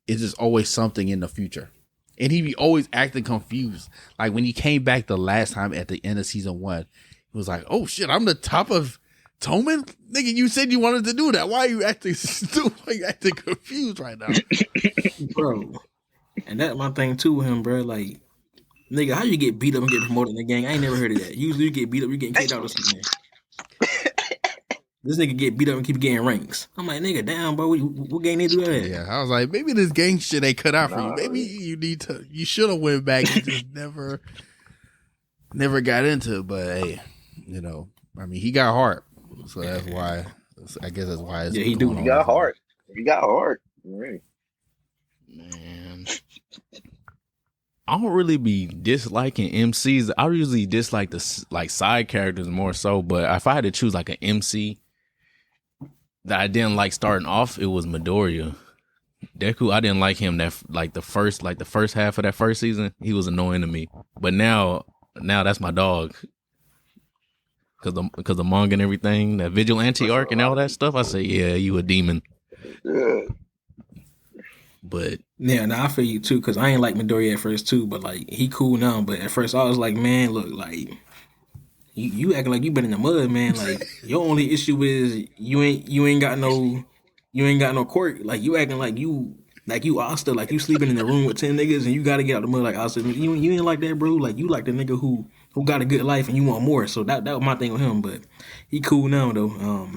just always something in the future. And he be always acting confused. Like when he came back the last time at the end of season 1, he was like, "Oh shit, I'm the top of Toman? Nigga, you said you wanted to do that. Why are you acting stupid? Like acting confused right now?" Bro. And that's my thing too with him, bro. Like, nigga, how you get beat up and get promoted in the gang? I ain't never heard of that. Usually you get beat up, you getting kicked out or something. This nigga get beat up and keep getting ranks. I'm like, nigga, damn, bro, what gang they do that? Yeah, I was like, maybe this gang shit ain't cut out for you. Maybe you should have went back and just never got into it. But hey, you know, I mean, he got heart, so that's why. I guess that's why. It's he do. He got heart. He got heart. Right. Man, I don't really be disliking MCs. I usually dislike the side characters more so. But if I had to choose like an MC that I didn't like starting off, it was Midoriya. Deku, I didn't like him the first half of that first season. He was annoying to me. But now that's my dog. Because the manga and everything, that vigilante arc and all that stuff, I say, yeah, you a demon. But yeah, I feel you too, because I ain't like Midoriya at first too, but like he cool now. But at first I was like, man, look, like you acting like you been in the mud, man. Like your only issue is you ain't got no quirk. Like you acting like you Asta, like you sleeping in the room with 10 niggas and you gotta get out the mud like Asta. You ain't like that, bro. Like you like the nigga who got a good life and you want more. So that was my thing with him. But he cool now though.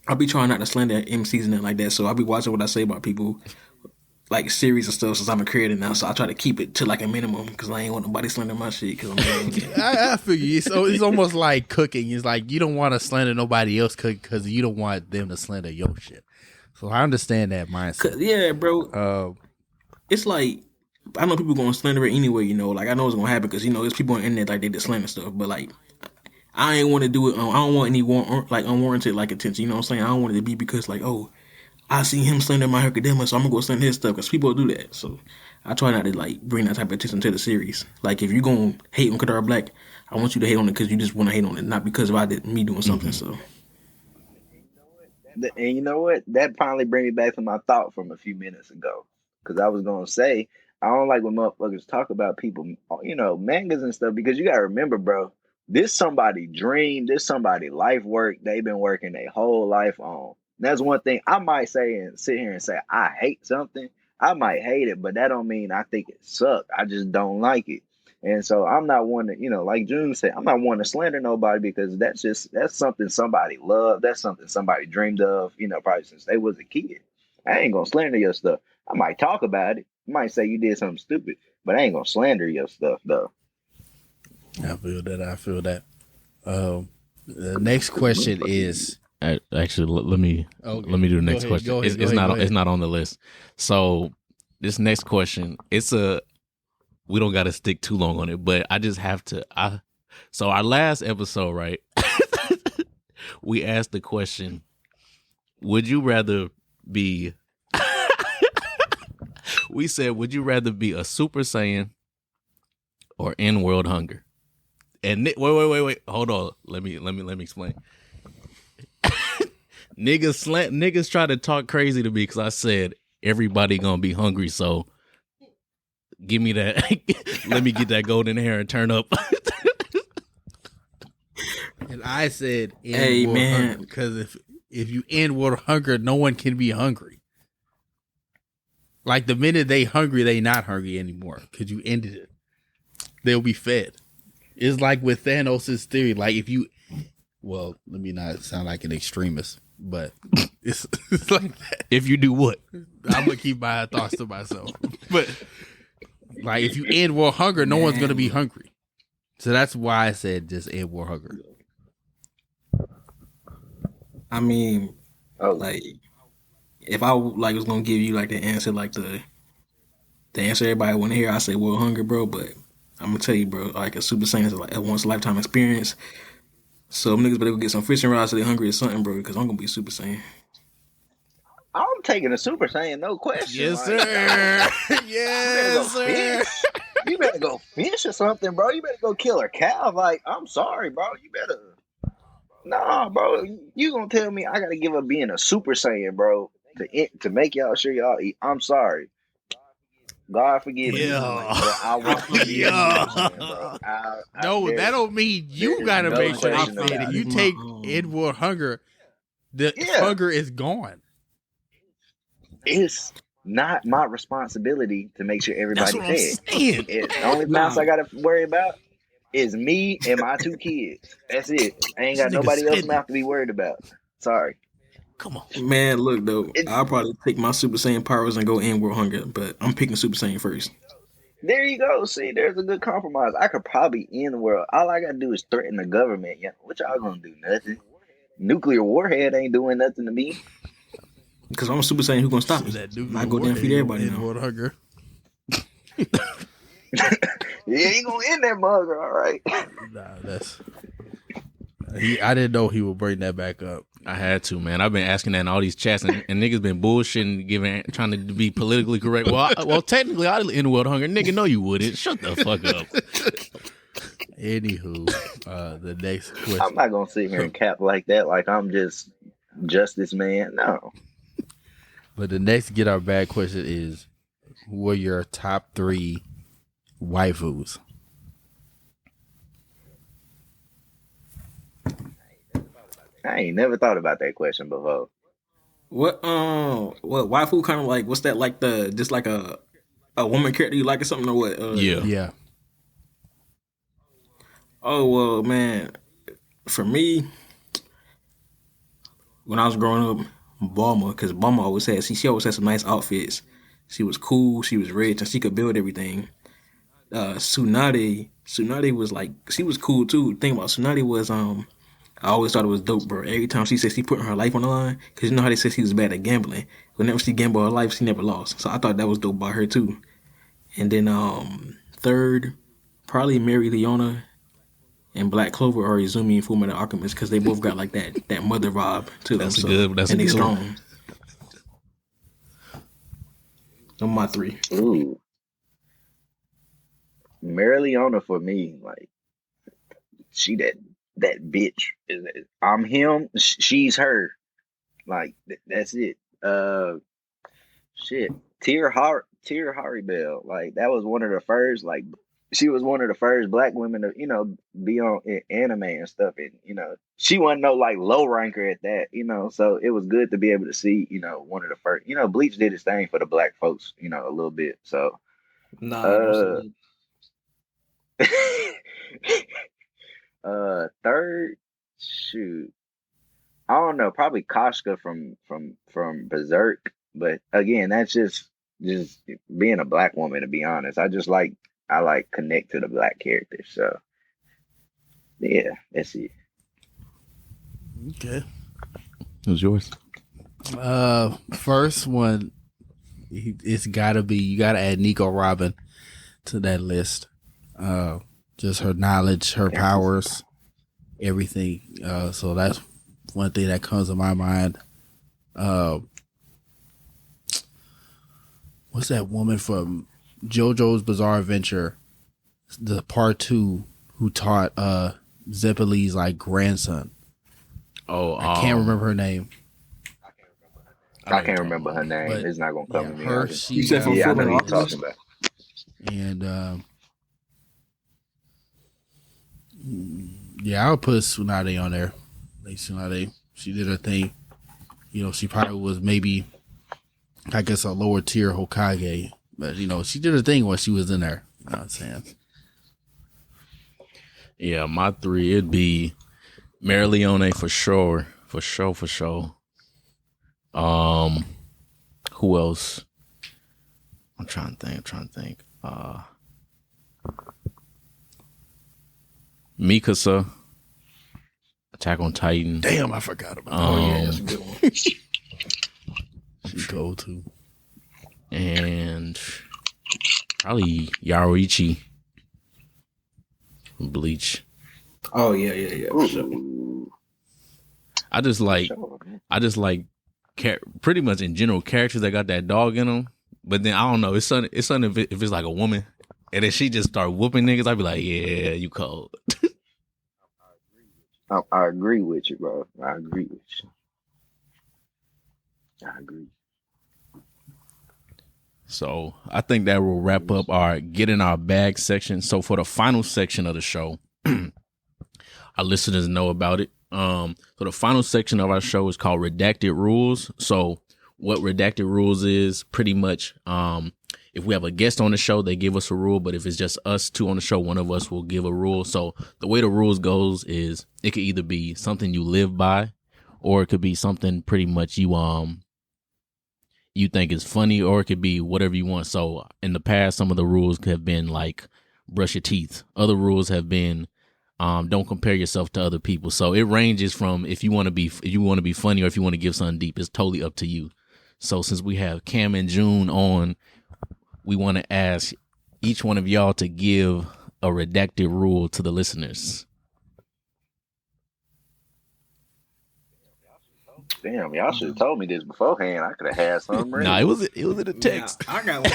I'll be trying not to slander MCs and that like that. So I'll be watching what I say about people, like series and stuff, since I'm a creator now. So I try to keep it to like a minimum because I ain't want nobody slander my shit. Cause I figure you. So it's almost like cooking. It's like you don't want to slander nobody else because you don't want them to slander your shit. So I understand that mindset. Yeah, bro. It's like I know people gonna slander it anyway. You know, like I know it's gonna happen because you know there's people on the internet like they just slander stuff. But like I ain't want to do it. I don't want any unwarranted like attention. You know what I'm saying? I don't want it to be because like I see him slander My Hero Academia, so I'm gonna go slander his stuff because people do that. So I try not to like bring that type of attention to the series. Like if you're gonna hate on Kidaru Black, I want you to hate on it because you just want to hate on it, not because of me doing something. So. And you know what? That finally brings me back to my thought from a few minutes ago. Because I was going to say, I don't like when motherfuckers talk about people, you know, mangas and stuff. Because you got to remember, bro, this somebody dream, this somebody life work they've been working their whole life on. And that's one thing I might say and sit here and say, I hate something. I might hate it, but that don't mean I think it sucks. I just don't like it. And so I'm not one to, you know, like June said, I'm not one to slander nobody because that's something somebody loved. That's something somebody dreamed of, you know, probably since they was a kid. I ain't gonna slander your stuff. I might talk about it. I might say you did something stupid, but I ain't gonna slander your stuff though. I feel that. The next question is actually let me do the next question. It's not on the list. So this next question, we don't got to stick too long on it, but I just have to. So our last episode, right? We asked the question: would you rather be? We said, would you rather be a Super Saiyan or in world hunger? And wait, hold on. Let me explain. Niggas try to talk crazy to me because I said everybody gonna be hungry, so. Give me that. Let me get that golden hair and turn up. And I said, "Hey man, because if you end world hunger, no one can be hungry. Like the minute they hungry, they not hungry anymore because you ended it. They'll be fed. It's like with Thanos' theory. Like if you, well, let me not sound like an extremist, but it's like that. If you do what? I'm gonna keep my thoughts to myself, but. Like, if you end world hunger, no one's going to be hungry. So that's why I said just end world hunger. I mean, like, if I like was going to give you like the answer, like the answer everybody want to hear, I say world hunger, bro. But I'm gonna tell you, bro. Like a Super Saiyan is like a once a lifetime experience. So niggas better go get some fishing rods so they hungry or something, bro. Because I'm gonna be Super Saiyan. I'm taking a Super Saiyan, no question. Yes, Like, sir. you better go Yes, sir. fish. You better go fish or something, bro. You better go kill a cow. Like, I'm sorry, bro. You better. Nah, bro. You gonna tell me I gotta give up being a Super Saiyan, bro, to make y'all sure y'all eat? I'm sorry. God forgive me, Yeah. but I want to be a Super Saiyan, bro. No, that don't mean you there's gotta no make sure they question feed it. about You it. take inward hunger, the Yeah. hunger is gone. It's not my responsibility to make sure That's everybody what I'm fed. saying. The only mouse I gotta worry about is me and my 2 kids. That's it. I ain't This got nigga nobody else spending. mouth to be worried about. Sorry. Come on. Man, look though, It, I'll probably take my Super Saiyan powers and go in world hunger, but I'm picking Super Saiyan first. there you go. See, there's a good compromise. I could probably end the world. All I gotta do is threaten the government. Yeah, what y'all gonna do? Nothing. Nuclear warhead ain't doing nothing to me. Because I'm a Super Saiyan, who gonna stop me? I go down and feed everybody now. Inward hunger. Yeah, he gonna end that mother. All right. Nah, that's. I didn't know he would bring that back up. I had to, man. I've been asking that in all these chats, and niggas been bullshitting, trying to be politically correct. Well, technically, I'd end world hunger. Nigga, no, you wouldn't. Shut the fuck up. Anywho, the next question. I'm not gonna sit here and cap like that. Like I'm just justice man. No. But the next get our bag question is, who are your top 3 waifus? I ain't never thought about that question before. What waifu kind of like? What's that like? Just like a woman character you like or something or what? Yeah. Oh well, man. For me, when I was growing up, Bulma, because Bulma always had she always had some nice outfits. She was cool, she was rich, and she could build everything. Tsunade was like she was cool too. The thing about Tsunade was I always thought it was dope, bro. Every time she said she putting her life on the line, because you know how they said she was bad at gambling. Whenever she gambled her life, she never lost. So I thought that was dope about her too. And then third, probably Mary Leona and Black Clover or Izumi and Fullmetal Alchemist, because they both got like that mother vibe to them. That's a good and they strong. one. Those are my 3. Ooh. Marileona for me, like she that bitch. I'm him, she's her. Like that's it. Shit. Haribel. Like that was one of the first. Like she was one of the first black women to be on anime and stuff. And she wasn't no like low ranker at that. So it was good to be able to see one of the first. Bleach did his thing for the black folks. A little bit. So. Nah. Third, shoot, I don't know, probably Koshka from Berserk, but again, that's just being a black woman. To be honest, I connect to the black characters. So yeah, that's it. Okay. Who's yours? First one, it's gotta be, you gotta add Nico Robin to that list. Just her knowledge, her powers, everything. So that's one thing that comes to my mind. What's that woman from JoJo's Bizarre Adventure, the part 2, who taught Zeppeli's like grandson? Oh, I can't remember her name. I can't remember her name. But, it's not gonna come to me. Her, You said from I know Fullmetal you're Alchemist? talking about. And yeah, I'll put Tsunade on there. Like Tsunade, she did her thing. She probably was maybe, I guess, a lower tier Hokage, but she did her thing while she was in there. You know what I'm saying? Yeah, my 3, it'd be Marileona for sure. Who else? I'm trying to think. Mikasa, Attack on Titan. Damn, I forgot about Yeah, that's a good one. she go to. And probably Yaoichi. Bleach. Oh yeah. For sure. Ooh, I just like sure, man. pretty much in general characters that got that dog in them. But then I don't know. It's something if it's like a woman, and then she just start whooping niggas. I'd be like, yeah, you cold. I agree with you, bro. I agree with you. I agree. So I think that will wrap up our get in our bag section. So for the final section of the show, our listeners know about it. So the final section of our show is called Redacted Rules. So what Redacted Rules is pretty much, if we have a guest on the show, they give us a rule. But if it's just us two on the show, one of us will give a rule. So the way the rules goes is it could either be something you live by, or it could be something pretty much you think is funny, or it could be whatever you want. So in the past, some of the rules have been like brush your teeth. Other rules have been don't compare yourself to other people. So it ranges from if you want to be funny or if you want to give something deep. It's totally up to you. So since we have Cam and June on, we want to ask each one of y'all to give a redacted rule to the listeners. Damn, y'all should have told me this beforehand. I could have had something ready. Nah, it was in the text. Yeah, I got one.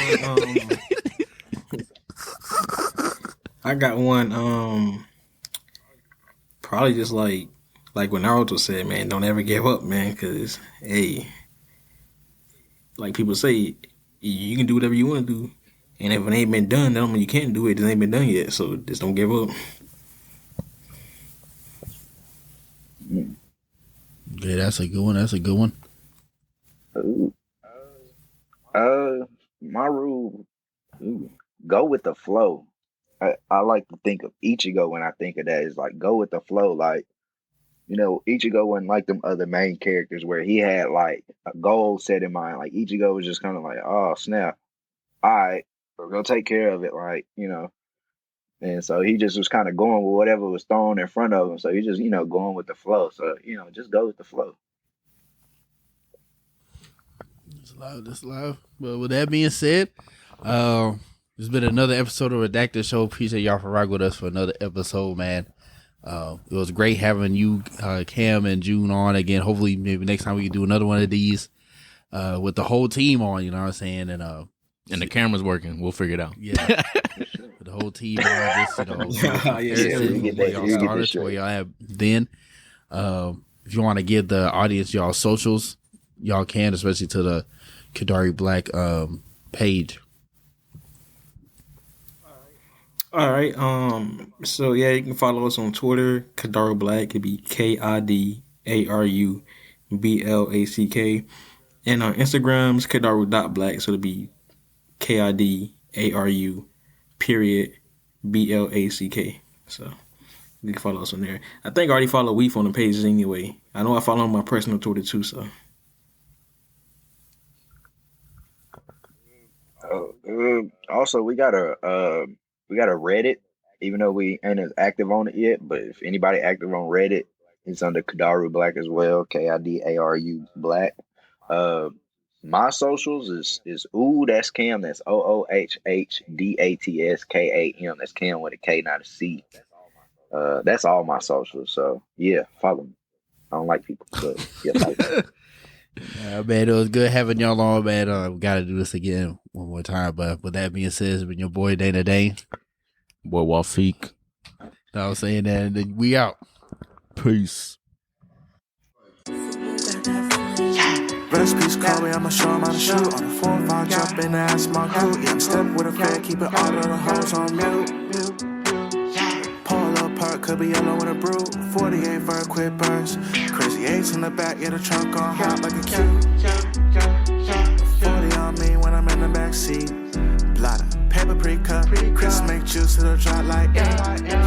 I got one. Probably just like what Naruto said, man. Don't ever give up, man. Because hey, like people say, you can do whatever you want to do, and if it ain't been done, that don't mean you can't do it. It ain't been done yet, so just don't give up. Yeah, that's a good one. That's a good one. Ooh. My rule, go with the flow. I like to think of Ichigo when I think of that. Is like go with the flow. Like, Ichigo wasn't like them other main characters where he had like a goal set in mind. Like Ichigo was just kind of like, oh snap, all right, we're gonna take care of it. Like, and so he just was kind of going with whatever was thrown in front of him. So he just, going with the flow. So, just go with the flow. That's loud. But with that being said, it's been another episode of Redacted Show. Appreciate y'all for rocking with us for another episode, man. It was great having you, Cam and June on again. Hopefully, maybe next time we can do another one of these with the whole team on. You know what I'm saying? And the camera's working. We'll figure it out. Yeah. The whole team on this, where y'all started to where y'all have then. If you want to give the audience y'all socials, y'all can, especially to the Kidaru Black page. All right. So yeah, you can follow us on Twitter, Kidaru Black. It'd be KIDARU BLACK. And on Instagram, it's Kidaru.black. So it'll be KIDARU _BLACK. So you can follow us on there. I think I already follow Weef on the pages anyway. I know I follow on my personal Twitter too, so. Also, we got a Reddit, even though we ain't as active on it yet. But if anybody active on Reddit, it's under Kidaru Black as well, KIDARU Black. My socials is that's Cam, that's OOHHDATSKAM. That's Cam with a K, not a C. That's all my socials. So yeah, follow me. I don't like people, but yeah, follow me. Man, it was good having y'all on, man. We got to do this again one more time. But with that being said, it's been your boy Dana Dane. Boy, Feeq. I was saying that, and we out. Peace. Recipes call me, I'ma show 'em how to shoot. On the 4-5, jump in the ass, my crew. Yeah, I'm stepping with a fed, keeping all of the hoes on mute. Pull up park, could be yellow with a brew. 48 for a quick burst. Crazy 8s in the back, yeah, the trunk on hot like a cue. 40 on me when I'm in the backseat. Blotter, paper pre-cup. Chris make juice to the drop like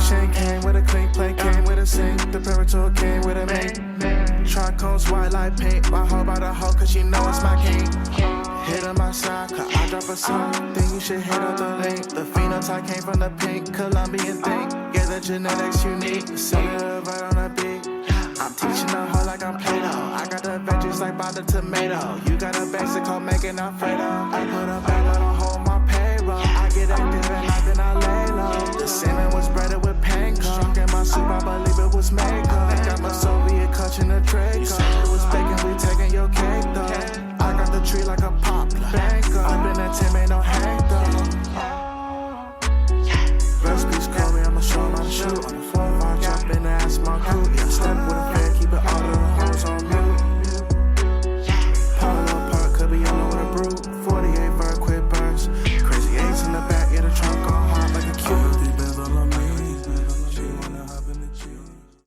Chain came with a clean plate, came with a sink. The Parator came with a mate. Tricones white like paint. My hoe by the hoe, cause you know it's my king. Hit on my side, cause I drop a song. Then you should hit up the link. The phenotype came from the pink Colombian thing. Yeah, the genetics unique. Cellular right on the beat. I'm teaching the hoe like I'm Plato. I got the veggies like by the tomato. You got a basic hoe making Alfredo. I put a bag on a hoe on my payroll. I get active at night, then I lay low. The salmon was breaded with panko. episode on the